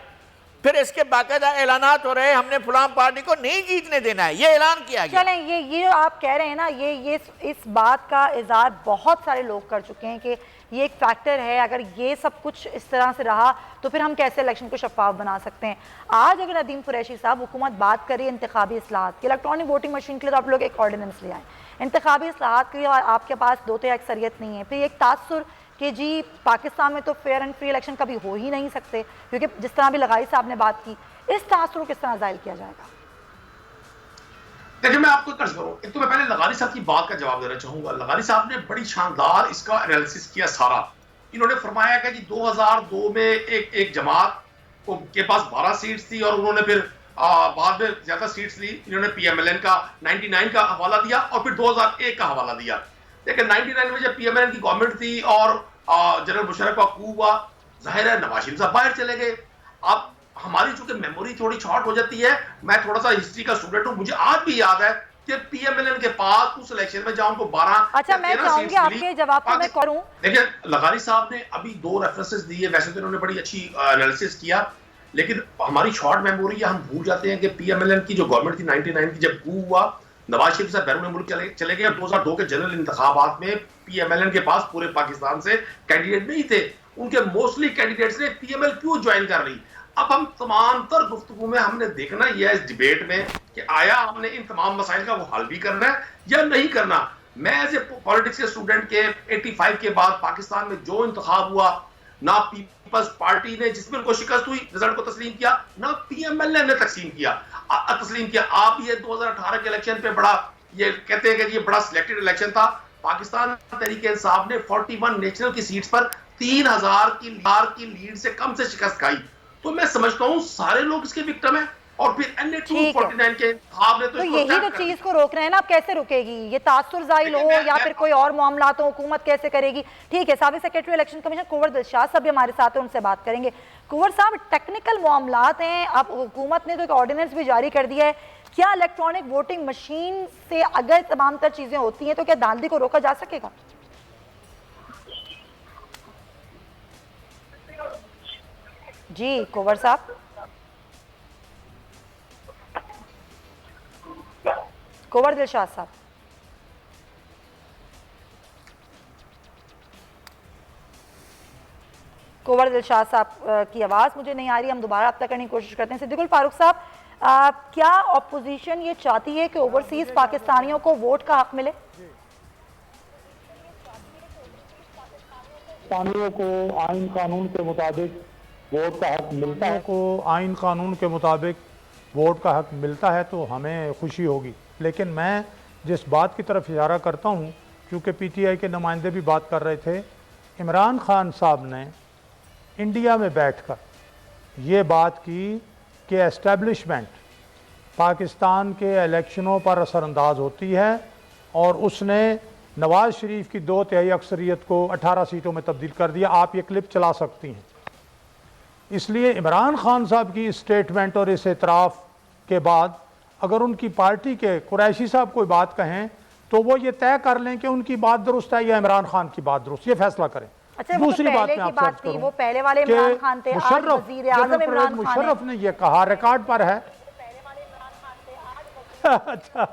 फिर इसके बाकायदा ऐलानात हो रहे हैं, हमने फलां पार्टी को नहीं जीतने देना है, ये ऐलान किया गया। चलें, ये आप कह रहे हैं ना, ये इस बात का इज़हार बहुत सारे लोग कर चुके हैं कि ये एक फैक्टर है। अगर ये सब कुछ इस तरह से रहा तो फिर हम कैसे इलेक्शन को शफाफ बना सकते हैं। आज अगर नदीम कुरैशी साहब, हुकूमत बात करिए इंतखाबी इस्लाहात की, इलेक्ट्रॉनिक वोटिंग मशीन के लिए तो आप लोग एक ऑर्डिनेंस ले आए, इंतखाबी इस्लाहात के लिए आपके पास 2 अक्सरियत नहीं है, फिर एक तासुर कि जी पाकिस्तान में तो फेयर एंड फ्री इलेक्शन कभी हो ही नहीं सकते, क्योंकि जिस तरह भी लगाई साहब ने बात की, इस तासुर को किस तरह जाहिर किया जाएगा? देखिए, मैं आपको कर्ज करूं, एक तो मैं पहले लगानी साहब की बात का जवाब देना चाहूंगा। लगानी साहब ने बड़ी शानदार इसका एनालिसिस किया सारा। इन्होंने फरमाया कि 2002 में एक जमात के पास 12 सीट्स थी और उन्होंने फिर बाद में ज्यादा सीट्स ली। इन्होंने पीएमएलएन का 99 का हवाला दिया और फिर 2001 का हवाला दिया। लेकिन 99 में जब पीएमएलएन की गवर्नमेंट थी और जनरल मुशर्रफ का कू हुआ, जाहिर है नवाज शरीफ साहब बाहर चले गए। अब हमारी चूंकि मेमोरी थोड़ी शॉर्ट हो जाती है, मैं थोड़ा सा हिस्ट्री का स्टूडेंट हूं, मुझे आज भी याद है कि पीएमएलएन के पास उस इलेक्शन में जहां उनको 12 अच्छा, मैं चाहूंगी आपके जवाब को मैं करूं। देखिए, लगानी साहब ने अभी 2 रेफरेंसेस दिए, वैसे तो इन्होंने बड़ी अच्छी एनालिसिस किया, लेकिन हमारी शॉर्ट मेमोरी है, हम भूल जाते हैं कि पीएमएलएन की जो गवर्नमेंट थी 99 की, जब कू हुआ, नवाज शरीफ साहब बैरून मुल्क चले गए और 2002 के जनरल इंतखाबात में पीएमएलएन के पास पूरे पाकिस्तान से कैंडिडेट नहीं थे। उनके मोस्टली कैंडिडेट्स ने पीएमएल क्यों ज्वाइन कर ली। अब हम तमाम तर गुफ्तगू में हमने देखना यह है इस डिबेट में कि आया हमने इन तमाम मसाइल का वो हल भी करना है या नहीं करना। मैं एज ए पॉलिटिक्स के स्टूडेंट के 85 के बाद पाकिस्तान में जो इंतखाब हुआ, ना पीपल्स पार्टी ने जिसमें उनको शिकस्त हुई रिजल्ट को तस्लीम किया, ना पीएमएलएन ने तस्लीम किया। आप ये 2018 के इलेक्शन पे बड़ा ये कहते हैं कि ये बड़ा सिलेक्टेड इलेक्शन था। पाकिस्तान तहरीक इंसाफ ने 41 नेशनल की सीट्स पर 3000 की लीड से कम से शिकस्त खाई। तो मैं समझता हूं सारे लोग इसके विक्टिम हैं और फिर NA 249 के इंतखाब ने तो यही तो चीज को रोक रहे हैं ना। आप कैसे रुकेगी ये तासुर जाहिल हो या फिर कोई और मामला हो, हुकूमत कैसे करेगी? ठीक है, साबिक सेक्रेटरी इलेक्शन कमीशन कुंवर दिलशाद साहब भी हमारे साथ हैं, उनसे बात करेंगे। कुंवर साहब, टेक्निकल मामलात हैं, अब हुकूमत ने तो एक ऑर्डिनेंस भी जारी कर दिया है, क्या इलेक्ट्रॉनिक वोटिंग मशीन से अगर तमाम तर चीजें होती हैं तो क्या धांधली को रोका जा सकेगा? जी कुंवर साहब, कुंवर दिलशाद साहब, कुंवर दिलशाद साहब की आवाज़ मुझे नहीं आ रही, हम दोबारा अब तक करने की कोशिश करते हैं। सिद्दीकुल फारूक साहब, क्या ऑपोजिशन ये चाहती है कि ओवरसीज पाकिस्तानियों को वोट का हक मिले? पाकिस्तानियों को आइन कानून के मुताबिक वोट का हक मिलता है, को आइन कानून के मुताबिक वोट का हक मिलता है तो हमें खुशी होगी। लेकिन मैं जिस बात की तरफ इशारा करता हूँ, क्योंकि PTI के नुमाइंदे भी बात कर रहे थे, इमरान खान साहब ने इंडिया में बैठकर ये बात की कि एस्टेब्लिशमेंट पाकिस्तान के इलेक्शनों पर असरअंदाज होती है और उसने नवाज शरीफ की 2/3 अक्सरियत को 18 सीटों में तब्दील कर दिया। आप ये क्लिप चला सकती हैं। इसलिए इमरान खान साहब की स्टेटमेंट और इस एतराफ़ के बाद अगर उनकी पार्टी के कुरैशी साहब कोई बात कहें तो वो ये तय कर लें कि उनकी बात दुरुस्त है या इमरान खान की बात दुरुस्त, ये फैसला करें। अच्छा, दूसरी बात मैं आपसे अर्ज करूं, वो पहले वाले इमरान खान थे, आज वज़ीर आज़म इमरान खान मुशर्रफ ने ये कहा, रिकॉर्ड पर है। अच्छा,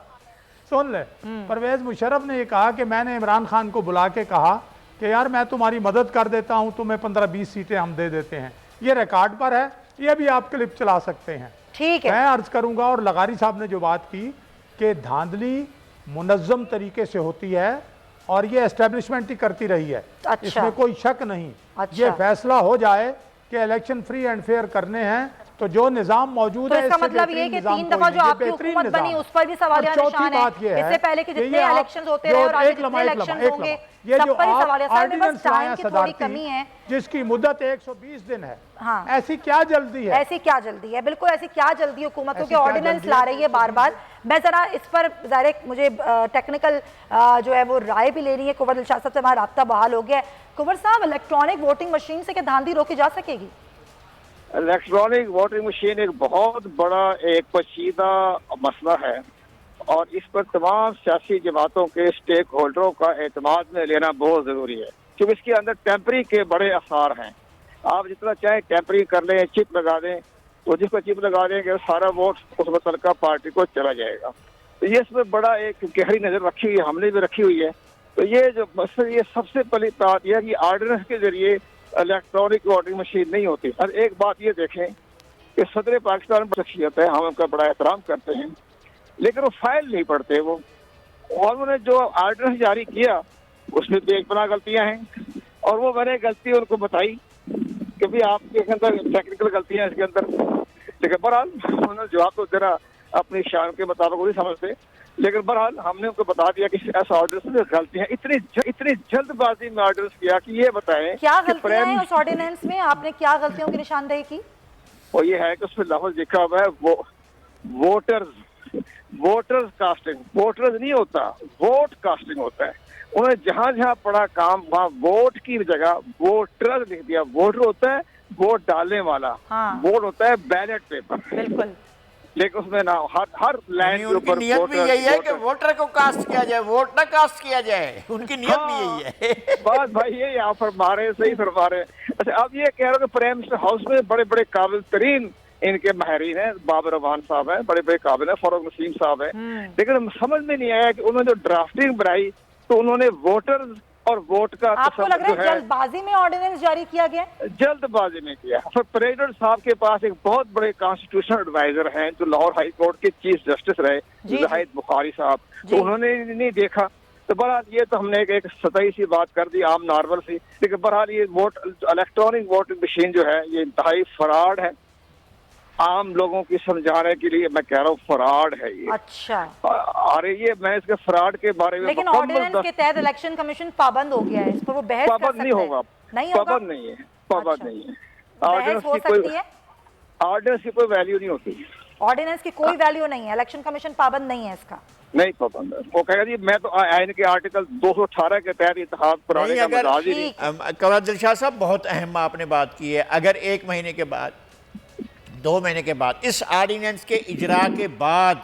सुन ले, परवेज मुशर्रफ ने ये कहा कि मैंने इमरान खान को बुला के कहा कि यार मैं तुम्हारी मदद कर देता हूँ, तुम्हें 15-20 सीटें हम दे देते हैं। ये रिकॉर्ड पर है, ये भी आप क्लिप चला सकते हैं। ठीक है, मैं अर्ज करूंगा, और लगारी साहब ने जो बात की कि धांधली मुनज़्ज़म तरीके से होती है और ये एस्टेब्लिशमेंट ही करती रही है। अच्छा। इसमें कोई शक नहीं। अच्छा। ये फैसला हो जाए कि इलेक्शन फ्री एंड फेयर करने हैं तो जो निजाम मौजूद तो है, इसका इससे मतलब ये बेहतरीन कि निजाम 3 कोई दफा नहीं, जो ये आपकी बेहतरीन हुकूमत बनी निजाम। उस पर भी सवालिया और चौथी निशान है। बात ये है इससे पहले कि कि जितने ये आप- इलेक्शंस होते जो रहे और आगे एक लम्हा, जितने एक लम्हा, इलेक्शंस एक होंगे, लम्हा। ये सब जो पर ही सवालिया। सर, मेरे पास ऑर्डिनेंस लाया टाइम की थोड़ी सदारती, कमी है। जिसकी मुद्दत 120 दिन है, हाँ। ऐसी क्या जल्दी है? ऐसी क्या जल्दी है? बिल्कुल ऐसी क्या जल्दी हुकूमतों ऐसी के क्या ऑर्डिनेंस जल्दी ला है? रही है बार बार। मैं जरा इस पर ज़ाहिर मुझे टेक्निकल जो है वो राय भी लेनी है। कुंवर दिलशाद साहब से हमारा राब्ता बहाल हो गया है। कुंवर साहब, इलेक्ट्रॉनिक वोटिंग मशीन से क्या धांधली रोकी जा सकेगी? इलेक्ट्रॉनिक वोटिंग मशीन एक बहुत बड़ा एक पेचीदा मसला है और इस पर तमाम सियासी जमातों के स्टेक होल्डरों का एतमाद में लेना बहुत ज़रूरी है, क्योंकि इसके अंदर टेम्परिंग के बड़े आसार हैं। आप जितना चाहें टेम्परिंग कर लें, चिप लगा दें, तो जिसको चिप लगा देंगे सारा वोट उस मुतल्लिका पार्टी को चला जाएगा। तो ये इसमें बड़ा एक गहरी नज़र रखी हुई है, हमने भी रखी हुई है। तो ये जो मसला, ये सबसे पहली बात यह है कि ऑर्डिनेंस के जरिए इलेक्ट्रॉनिक वोटिंग मशीन नहीं होती। और एक बात ये देखें कि सदर पाकिस्तान शख्सियत है, हम उनका बड़ा एहतराम करते हैं, लेकिन वो फाइल नहीं पढ़ते वो। और उन्होंने जो ऑर्डिनेंस जारी किया उसमें बेपनाह गलतियां हैं, और वो मैंने गलती उनको बताई कि भाई आपके अंदर टेक्निकल गलतियां इसके अंदर। लेकिन बहरहाल उन्होंने जवाब तो देना अपनी शान के मुताबिक वो नहीं समझते, लेकिन बहरहाल हमने उनको बता दिया कि ऐसा ऑर्डिनेंस में गलतियां, इतनी जल्दबाजी में ऑर्डिनेंस किया कि ये बताएं क्या कि गलतियां हैं उस ऑर्डिनेंस में? आपने क्या गलतियों की निशानदेही की? वो ये है कि उसमें लफ्ज लिखा हुआ है वो वोटर्स कास्टिंग। वोटर्स नहीं होता, वोट कास्टिंग होता है। उन्होंने जहां जहां पड़ा काम वहां वोट की जगह वोटर्स लिख दिया। वोटर होता है वोट डालने वाला, हाँ। वोट होता है बैलेट पेपर। बिल्कुल। लेकिन उसमें ना हर लाइन के उनकी ऊपर नियत भी यही है कि वोटर को कास्ट किया जाए, वोट ना कास्ट किया जाए। उनकी नियत भी यही है। बात भाई ये यहाँ फरमा रहे, सही फरमा रहे। अच्छा, अब ये कह रहे हो कि प्राइम मिनिस्टर हाउस में बड़े बड़े काबिल तरीन इनके माहिरीन हैं, बाबर रवान साहब हैं, बड़े बड़े काबिल हैं, फारूक नसीम साहब हैं, लेकिन समझ में नहीं आया कि उन्होंने जो ड्राफ्टिंग बनाई तो उन्होंने वोटर्स और वोट का आपको लग रहा है जल्दबाजी में ऑर्डिनेंस जारी किया गया? जल्दबाजी में किया। फिर प्रेसिडेंट साहब के पास एक बहुत बड़े कॉन्स्टिट्यूशनल एडवाइजर हैं जो लाहौर हाई कोर्ट के चीफ जस्टिस रहे, जाहिद बुखारी साहब, तो उन्होंने नहीं देखा। तो बहरहाल ये तो हमने एक सतही सी बात कर दी, आम नॉर्मल सी। लेकिन बहरहाल ये इलेक्ट्रॉनिक वोटिंग मशीन जो है ये इंतहाई फ्रॉड है। आम लोगों की समझाने के लिए मैं कह रहा हूँ फ्रॉड है ये। अच्छा। अरे ये मैं इसके फ्रॉड के बारे में, लेकिन ऑर्डिनेंस के तहत इलेक्शन कमीशन पाबंद हो गया है, इस पर वो बहस कर सकते हैं। पाबंद नहीं होगा, नहीं होगा, पाबंद नहीं है, पाबंद नहीं है। बहस हो सकती है, ऑर्डिनेंस की कोई वैल्यू नहीं होती। ऑर्डिनेंस की कोई वैल्यू नहीं है, इलेक्शन कमीशन पाबंद नहीं है इसका। नहीं पाबंद है। वो कहेगा जी मैं तो आईन के आर्टिकल 218 के तहत इत्तेहाद कराने का मजाज ही नहीं। कुंवर दिलशाद साहब, बहुत अहम आपने बात की है। अगर 1 महीने के बाद, 2 महीने के बाद, इस ऑर्डिनेंस के इजरा के बाद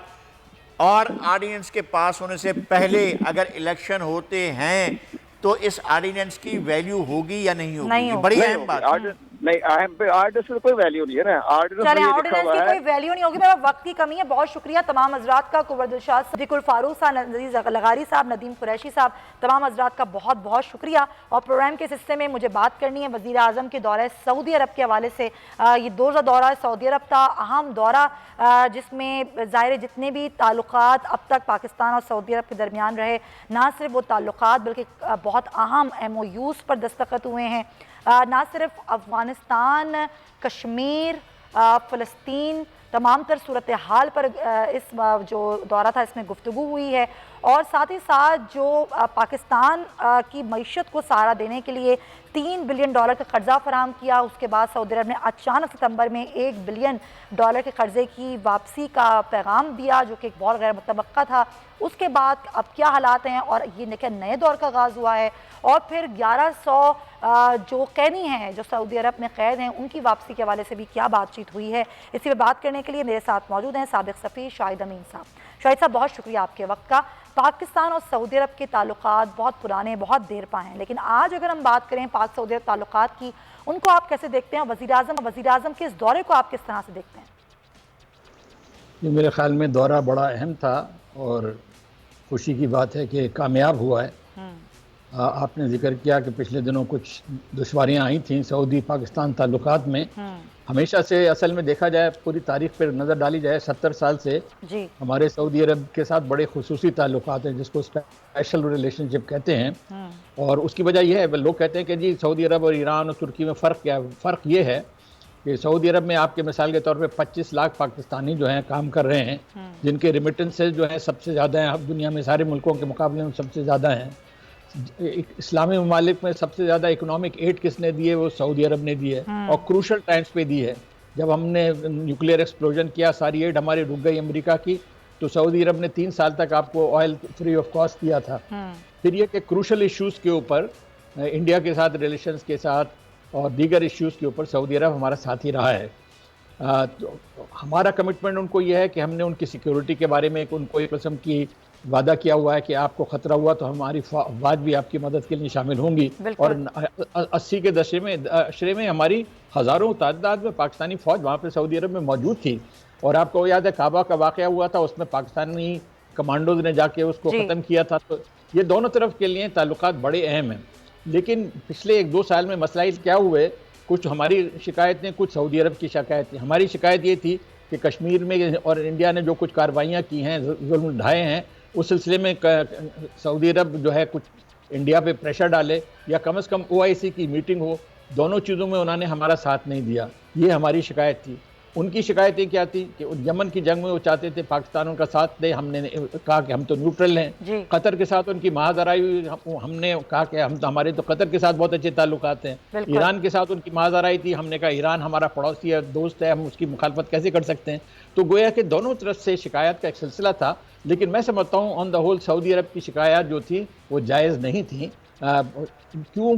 और ऑर्डिनेंस के पास होने से पहले अगर इलेक्शन होते हैं तो इस ऑर्डिनेंस की वैल्यू होगी या नहीं होगी? नहीं ये बड़ी अहम बात है। नहीं, ऑर्डिनेंस की कोई वैल्यू नहीं है ना। ऑर्डिनेंस की कोई वैल्यू नहीं होगी। मेरा वक्त की कमी है। बहुत शुक्रिया तमाम हजरात का, कुंवर दिलशाद, सदीकुल फारूक साहब, लगारी साहब, नदीम कुरैशी साहब, तमाम हजरात का बहुत बहुत शुक्रिया। और प्रोग्राम के इस हिस्से में मुझे बात करनी है वज़ीर आज़म के दौरा सऊदी अरब के हवाले से। ये 2 रोज़ा दौरा सऊदी अरब था, अहम दौरा, जिसमें ज़ाहिर जितने भी ताल्लुकात अब तक पाकिस्तान और सऊदी अरब के दरमियान रहे, ना सिर्फ वो ताल्लुकात बल्कि बहुत अहम MOUs पर दस्तखत हुए हैं। ना सिर्फ अफ़गानिस्तान, कश्मीर, फ़लस्तीन, तमाम तर सूरत हाल पर इस जो दौरा था इसमें गुफ्तगू हुई है, और साथ ही साथ जो पाकिस्तान की मईशत को सहारा देने के लिए $3 बिलियन का कर्जा फराहम किया। उसके बाद सऊदी अरब ने अचानक सितंबर में $1 बिलियन के कर्जे की वापसी का पैगाम दिया, जो कि एक बहुत गैर मुतवक्का था। उसके बाद अब क्या हालात हैं, और ये देखिए नए दौर का आगाज़ हुआ है। और फिर 1100 जो कैदी हैं जो सऊदी अरब में कैद हैं, उनकी वापसी के हवाले से भी क्या बातचीत हुई है, इसी पर बात करने के लिए मेरे साथ मौजूद हैं साबिक़ सफ़ीर शाहिद अमीन साहब। शाहिद साहब, बहुत शुक्रिया आपके वक्त का। पाकिस्तान और सऊदी अरब के ताल्लुकात बहुत पुराने, बहुत देर पा हैं, लेकिन आज अगर हम बात करें पाक सऊदी अरब ताल्लुकात की, उनको आप कैसे देखते हैं? वज़ीर आज़म के इस दौरे को आप किस तरह से देखते हैं? ये मेरे ख्याल में दौरा बड़ा अहम था, और खुशी की बात है कि कामयाब हुआ है। आपने जिक्र किया कि पिछले दिनों कुछ दुश्वारियां आई थीं सऊदी पाकिस्तान ताल्लुकात में। हमेशा से असल में देखा जाए, पूरी तारीख पर नज़र डाली जाए, 70 साल से जी हमारे सऊदी अरब के साथ बड़े खुसूसी ताल्लुकात हैं, जिसको स्पेशल रिलेशनशिप कहते हैं। और उसकी वजह यह है, लोग कहते हैं कि जी सऊदी अरब और ईरान और तुर्की में फ़र्क क्या है। फ़र्क ये है कि सऊदी अरब में आपके मिसाल के तौर पे 25 लाख पाकिस्तानी जो हैं काम कर रहे हैं, जिनके रिमिटेंसेज जो हैं सबसे ज़्यादा हैं, अब दुनिया में सारे मुल्कों के मुकाबले में सबसे ज़्यादा हैं। इस्लामी ममालिक में सबसे ज़्यादा इकोनॉमिक एड किसने दी है? वो सऊदी अरब ने दी है, और क्रूशल टाइम्स पे दी है। जब हमने न्यूक्लियर एक्सप्लोजन किया, सारी एड हमारी रुक गई अमेरिका की, तो सऊदी अरब ने 3 साल तक आपको ऑयल फ्री ऑफ कॉस्ट दिया था। फिर ये कि क्रूशल इश्यूज़ के ऊपर, इंडिया के साथ रिलेशंस के साथ और दीगर इश्यूज़ के ऊपर सऊदी अरब हमारा साथी रहा है। तो हमारा कमिटमेंट उनको ये है कि हमने उनकी सिक्योरिटी के बारे में उनको एक किस्म की वादा किया हुआ है कि आपको ख़तरा हुआ तो हमारी अफवाज भी आपकी मदद के लिए शामिल होंगी। और 80 के दशरे में हमारी हज़ारों तादाद में पाकिस्तानी फ़ौज वहाँ पे सऊदी अरब में मौजूद थी। और आपको याद है काबा का वाक़या हुआ था, उसमें पाकिस्तानी कमांडोज ने जाके उसको ख़त्म किया था। तो ये दोनों तरफ के लिए ताल्लुकात बड़े अहम हैं। लेकिन पिछले 1-2 साल में मसलाइल क्या हुए, कुछ हमारी शिकायतें, कुछ सऊदी अरब की शिकायतें। हमारी शिकायत ये थी कि कश्मीर में और इंडिया ने जो कुछ कार्रवाइयाँ की हैं, जुल्म ढाए हैं, उस सिलसिले में सऊदी अरब जो है कुछ इंडिया पे प्रेशर डाले, या कम से कम OIC की मीटिंग हो। दोनों चीज़ों में उन्होंने हमारा साथ नहीं दिया। ये हमारी शिकायत थी। उनकी शिकायतें क्या थी कि यमन की जंग में वो चाहते थे पाकिस्तान उनका साथ दे। हमने कहा कि हम तो न्यूट्रल हैं। कतर के साथ उनकी महाजराई हुई, हमने कहा कि हम तो, हमारे तो कतर के साथ बहुत अच्छे ताल्लुकात हैं। ईरान के साथ उनकी महाजराई थी, हमने कहा ईरान हमारा पड़ोसी है, दोस्त है, हम उसकी मुखालफत कैसे कर सकते हैं। तो गोया कि दोनों तरफ से शिकायत का एक सिलसिला था। लेकिन मैं समझता हूँ ऑन द होल सऊदी अरब की शिकायत जो थी वो जायज़ नहीं थी। क्यों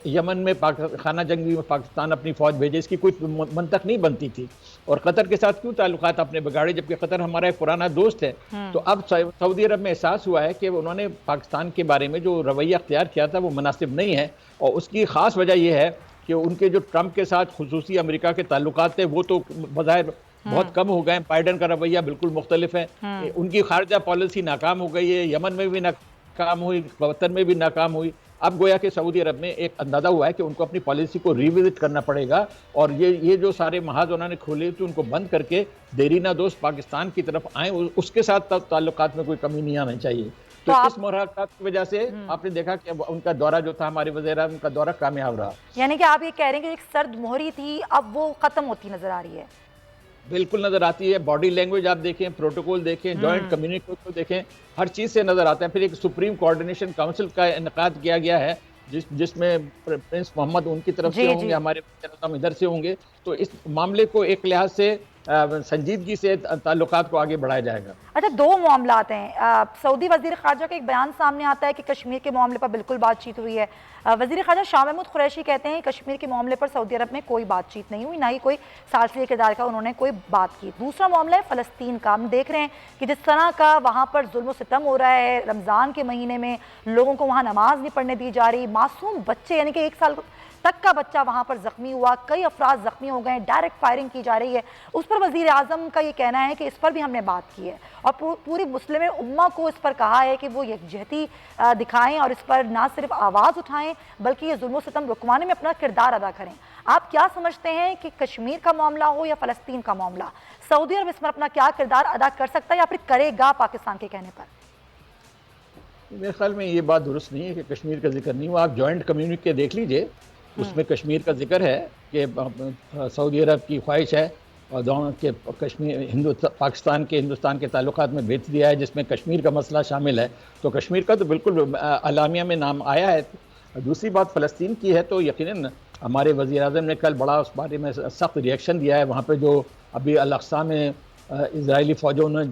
यमन में खाना जंगी में पाकिस्तान अपनी फ़ौज भेजे, इसकी कोई मंतक नहीं बनती थी। और कतर के साथ क्यों ताल्लुकात अपने बिगाड़े, जबकि कतर हमारा एक पुराना दोस्त है। तो अब सऊदी अरब में एहसास हुआ है कि उन्होंने पाकिस्तान के बारे में जो रवैया अख्तियार किया था वो मुनासिब नहीं है। और उसकी ख़ास वजह यह है कि उनके जो ट्रंप के साथ खुसूसी अमेरिका के ताल्लुकात थे वो तो बज़ाहिर बहुत कम हो गए। बाइडन का रवैया बिल्कुल मुख्तलिफ है। उनकी खारजा पॉलिसी नाकाम हो गई है, यमन में भी नाकाम हुई, कतर में भी नाकाम हुई। अब गोया कि सऊदी अरब में एक अंदाज़ा हुआ है कि उनको अपनी पॉलिसी को रिविजिट करना पड़ेगा। और ये जो सारे महाज उन्होंने खोले थे उनको बंद करके देरीना दोस्त पाकिस्तान की तरफ आए, उसके साथ ताल्लुकात में कोई कमी नहीं आनी चाहिए। तो इस मुराकात की वजह से आपने देखा कि उनका दौरा जो था, हमारे वज़ीर आज़म का दौरा कामयाब रहा। यानी कि आप ये कह रहे हैं कि एक सर्द मोहरी थी, अब वो ख़त्म होती नजर आ रही है। बिल्कुल नज़र आती है। बॉडी लैंग्वेज आप देखें, प्रोटोकॉल देखें, जॉइंट कम्युनिकेशन देखें, हर चीज़ से नज़र आता है। फिर एक सुप्रीम कोऑर्डिनेशन काउंसिल का इनेकाद किया गया है जिसमें प्रिंस मोहम्मद उनकी तरफ से होंगे, हमारे इधर से होंगे। तो इस मामले को एक लिहाज से संजीदगी से ताल्लुकात को आगे बढ़ाया जाएगा। अच्छा, 2 मामलात हैं। सऊदी वज़ीर ख़ारजा का एक बयान सामने आता है कि कश्मीर के मामले पर बिल्कुल बातचीत हुई है। वज़ीर ख़ारजा शाह महमूद कुरैशी कहते हैं कश्मीर के मामले पर सऊदी अरब में कोई बातचीत नहीं हुई, ना ही कोई सालसी किरदार का उन्होंने कोई बात की। दूसरा मामला है फ़लस्तीन का। हम देख रहे हैं कि जिस तरह का वहाँ पर जुल्म सितम हो रहा है, रमज़ान के महीने में लोगों को वहाँ नमाज नहीं पढ़ने दी जा रही, मासूम बच्चे यानी कि 1 साल तक का बच्चा वहां पर जख्मी हुआ, कई अफराद जख्मी हो गए, डायरेक्ट फायरिंग की जा रही है। उस पर वजीर आजम का ये कहना है कि इस पर भी हमने बात की है और पूरी मुस्लिम उम्मा को इस पर कहा है कि वो यकजहती दिखाएं और इस पर ना सिर्फ आवाज़ उठाएं बल्कि ये जुल्म सितम रुकवाने में अपना किरदार अदा करें। आप क्या समझते हैं कि कश्मीर का मामला हो या फ़लस्तीन का मामला, सऊदी अरब इसमें अपना क्या किरदार अदा कर सकता है या फिर करेगा पाकिस्तान के कहने पर? मेरे ख्याल में ये बात दुरुस्त नहीं है कि कश्मीर का जिक्र नहीं हुआ। आप जॉइंट कम्युनिके देख लीजिए, उसमें कश्मीर का जिक्र है कि सऊदी अरब की ख्वाहिश है और दोनों के कश्मीर पाकिस्तान के हिंदुस्तान के ताल्लुकात में भेज दिया है, जिसमें कश्मीर का मसला शामिल है। तो कश्मीर का तो बिल्कुल अलामिया में नाम आया है। दूसरी बात फ़लस्तीन की है, तो यकीनन हमारे वज़ीर आज़म ने कल बड़ा उस बारे में सख्त रिएक्शन दिया है। वहाँ पर जो अभी अल-अक़सा में इजरायली फ़ौजों ने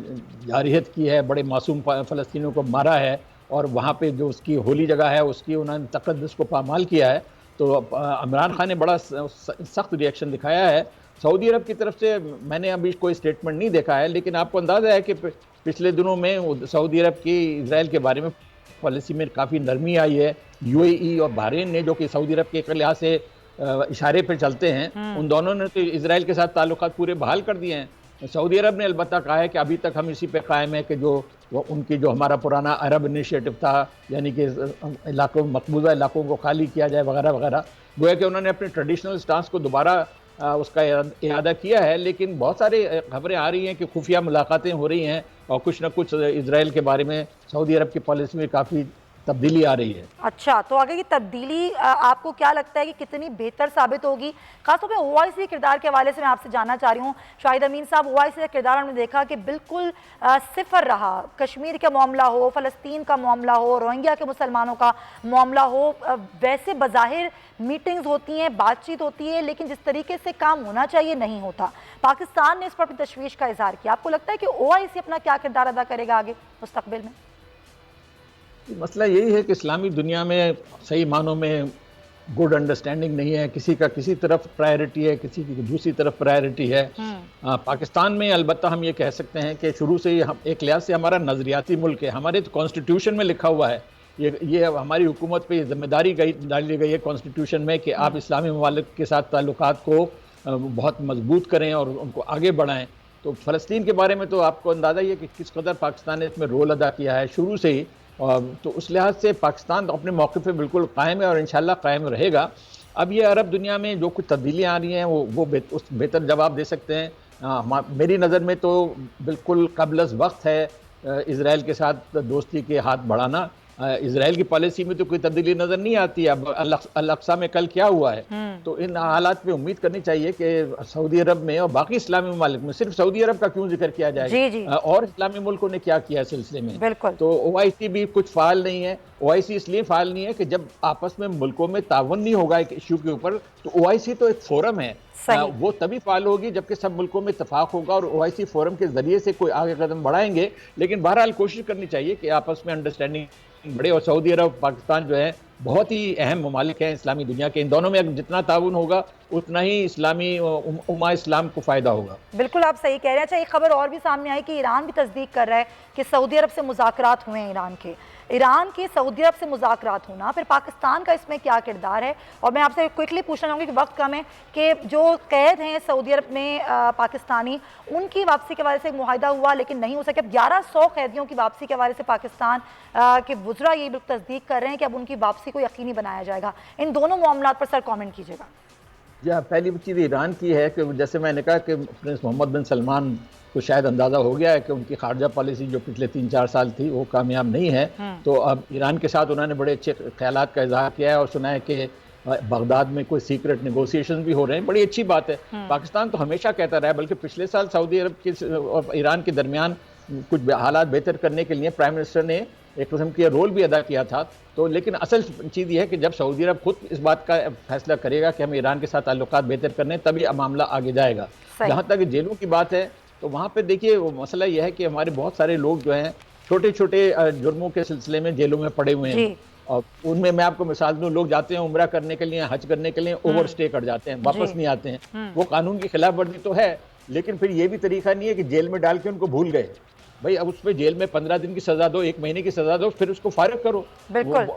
जारियत की है, बड़े मासूम फ़लस्तीनियों को मारा है और वहाँ पे जो उसकी होली जगह है उसकी उन्होंने तक़द्दुस को पामाल किया है। तो इमरान खान ने बड़ा सख्त रिएक्शन दिखाया है। सऊदी अरब की तरफ से मैंने अभी कोई स्टेटमेंट नहीं देखा है, लेकिन आपको अंदाज़ा है कि पिछले दिनों में सऊदी अरब की इजराइल के बारे में पॉलिसी में काफ़ी नरमी आई है। UAE और बहरीन ने, जो कि सऊदी अरब के एक लिहाज से इशारे पर चलते हैं, उन दोनों ने तो इजराइल के साथ ताल्लुकात पूरे बहाल कर दिए हैं। सऊदी अरब ने अलबत्ता कहा है कि अभी तक हम इसी पे कायम है कि जो उनकी जो हमारा पुराना अरब इनिशिएटिव था, यानी कि इलाकों मकबूजा इलाकों को खाली किया जाए वगैरह वगैरह, गोया कि उन्होंने अपने ट्रेडिशनल स्टांस को दोबारा उसका इरादा किया है। लेकिन बहुत सारी खबरें आ रही हैं कि खुफिया मुलाकातें हो रही हैं और कुछ ना कुछ इजराइल के बारे में सऊदी अरब की पॉलिसी में काफ़ी तब्दीली आ रही है। अच्छा, तो आगे की तब्दीली आपको क्या लगता है कि कितनी बेहतर साबित होगी? खासतौर पे ओआईसी किरदार के हवाले से मैं आपसे जानना चाह रही हूँ। शाहिद अमीन साहब, ओआईसी का किरदार हमने देखा कि बिल्कुल सिफर रहा। कश्मीर का मामला हो, फ़लस्तीन का मामला हो, रोहिंग्या के मुसलमानों का मामला हो, वैसे बज़ाहिर मीटिंग्स होती हैं, बातचीत होती है, लेकिन जिस तरीके से काम होना चाहिए नहीं होता। पाकिस्तान ने इस पर अपनी तशवीश का इजहार किया। आपको लगता है कि ओआईसी अपना क्या किरदार अदा करेगा आगे मुस्तकबिल में? मसला यही है कि इस्लामी दुनिया में सही मानों में गुड अंडरस्टैंडिंग नहीं है। किसी का किसी तरफ प्रायोरिटी है, किसी की दूसरी तरफ प्रायोरिटी है। पाकिस्तान में अलबत्ता हम ये कह सकते हैं कि शुरू से ही हम एक लिहाज से हमारा नज़रियाती मुल्क है। हमारे तो कॉन्स्टिट्यूशन में लिखा हुआ है, ये हमारी हुकूमत पे जिम्मेदारी डाली गई है कॉन्स्टिट्यूशन में कि आप इस्लामी ममालिक के साथ ताल्लुकात को बहुत मजबूत करें और उनको आगे बढ़ाएं। तो फ़लस्तीन के बारे में तो आपको अंदाज़ा ही है कि किस कदर पाकिस्तान ने इसमें रोल अदा किया है शुरू से ही। तो उस लिहाज से पाकिस्तान अपने मौके पे बिल्कुल कायम है और इंशाल्लाह कायम रहेगा। अब ये अरब दुनिया में जो कुछ तब्दीलियाँ आ रही हैं वो उस बेहतर जवाब दे सकते हैं। मेरी नज़र में तो बिल्कुल कबल वक्त है इजराइल के साथ दोस्ती के हाथ बढ़ाना। इजराइल की पॉलिसी में तो कोई तब्दीली नज़र नहीं आती। अब अल-अक्सा में कल क्या हुआ है, तो इन हालात पे उम्मीद करनी चाहिए कि सऊदी अरब में और बाकी इस्लामी ममालिक में, सिर्फ सऊदी अरब का क्यों जिक्र किया जाएगा, और इस्लामी मुल्कों ने क्या किया इस सिलसिले में। तो ओआईसी भी कुछ फाल नहीं है। ओआईसी इसलिए फाल नहीं है कि जब आपस में मुल्कों में तावन नहीं होगा एक इशू के ऊपर, तो ओआईसी तो एक फोरम है, वो तभी फाल होगी जबकि सब मुल्कों में इत्तेफाक होगा और ओआईसी फोरम के जरिए से कोई आगे कदम बढ़ाएंगे। लेकिन बहरहाल कोशिश करनी चाहिए कि आपस में अंडरस्टैंडिंग बढ़े। और सऊदी अरब पाकिस्तान जो है बहुत ही अहम ममालिक हैं इस्लामी दुनिया के। इन दोनों में जितना ताउन होगा उतना ही इस्लामी उम्मा इस्लाम को फ़ायदा होगा। बिल्कुल आप सही कह रहे हैं। अच्छा, एक खबर और भी सामने आई कि ईरान भी तस्दीक कर रहा है कि सऊदी अरब से मुज़ाकरात हुए हैं। ईरान के सऊदी अरब से मुज़ाकरात होना, फिर पाकिस्तान का इसमें क्या किरदार है? और मैं आपसे क्विकली पूछना चाहूँगी कि वक्त कम है कि जो कैद हैं सऊदी अरब में पाकिस्तानी, उनकी वापसी के हवाले से एक मुआहदा हुआ लेकिन नहीं हो सके। अब 1100 कैदियों की वापसी के हवाले से पाकिस्तान के वुज़रा ये बिल्कुल तस्दीक कर रहे हैं कि अब उनकी वापसी को यकीनी बनाया जाएगा। इन दोनों मामलात पर सर कॉमेंट कीजिएगा। या पहली चीज़ ईरान की है कि जैसे मैंने कहा कि प्रिंस मोहम्मद बिन सलमान को शायद अंदाज़ा हो गया है कि उनकी खारजा पॉलिसी जो पिछले 3-4 साल थी वो कामयाब नहीं है। तो अब ईरान के साथ उन्होंने बड़े अच्छे ख्यालात का इजहार किया है और सुना है कि बगदाद में कोई सीक्रेट नेगोशिएशन भी हो रहे हैं। बड़ी अच्छी बात है। पाकिस्तान तो हमेशा कहता रहा है, बल्कि पिछले साल सऊदी अरब के और ईरान के दरमियान कुछ हालात बेहतर करने के लिए प्राइम मिनिस्टर ने एक किस्म की रोल भी अदा किया था। तो लेकिन असल चीज़ ये है कि जब सऊदी अरब खुद इस बात का फैसला करेगा कि हम ईरान के साथ ताल्लुकात बेहतर करने, तभी मामला आगे जाएगा। जहाँ तक जेलों की बात है तो वहाँ पे देखिए वो मसला यह है कि हमारे बहुत सारे लोग जो हैं छोटे छोटे जुर्मों के सिलसिले में जेलों में पड़े हुए हैं। और उनमें मैं आपको मिसाल दूं, लोग जाते हैं उम्रा करने के लिए, हज करने के लिए, ओवर स्टे कर जाते हैं, वापस नहीं आते हैं। वो कानून की खिलाफ वर्जी तो है, लेकिन फिर ये भी तरीका नहीं है कि जेल में डाल के उनको भूल गए। भाई अब उसमें जेल में 15 दिन की सजा दो, 1 महीने की सजा दो, फिर उसको फारिग करो।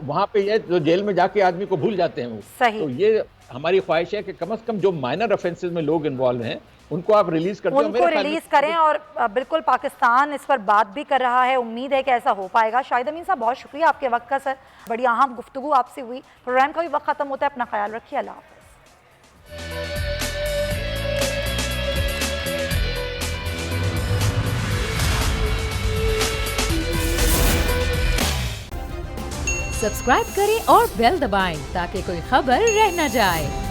वहाँ पे ये जो जेल में जाके आदमी को भूल जाते हैं वो। तो ये हमारी ख्वाहिश है कि कम से कम जो माइनर ऑफेंसेस में लोग इन्वॉल्व हैं उनको आप रिलीज कर दें, उनको रिलीज करें। और बिल्कुल पाकिस्तान इस पर बात भी कर रहा है, उम्मीद है कि ऐसा हो पाएगा। शाहिद अमीन साहब, बहुत शुक्रिया आपके वक्त का। सर, बड़ी अहम गुफ्तगू आपसे हुई। प्रोग्राम का भी वक्त खत्म होता है, अपना ख्याल रखिए। अल्लाह हाफ़िज़। सब्सक्राइब करें और बेल दबाएं ताकि कोई खबर रह न जाए।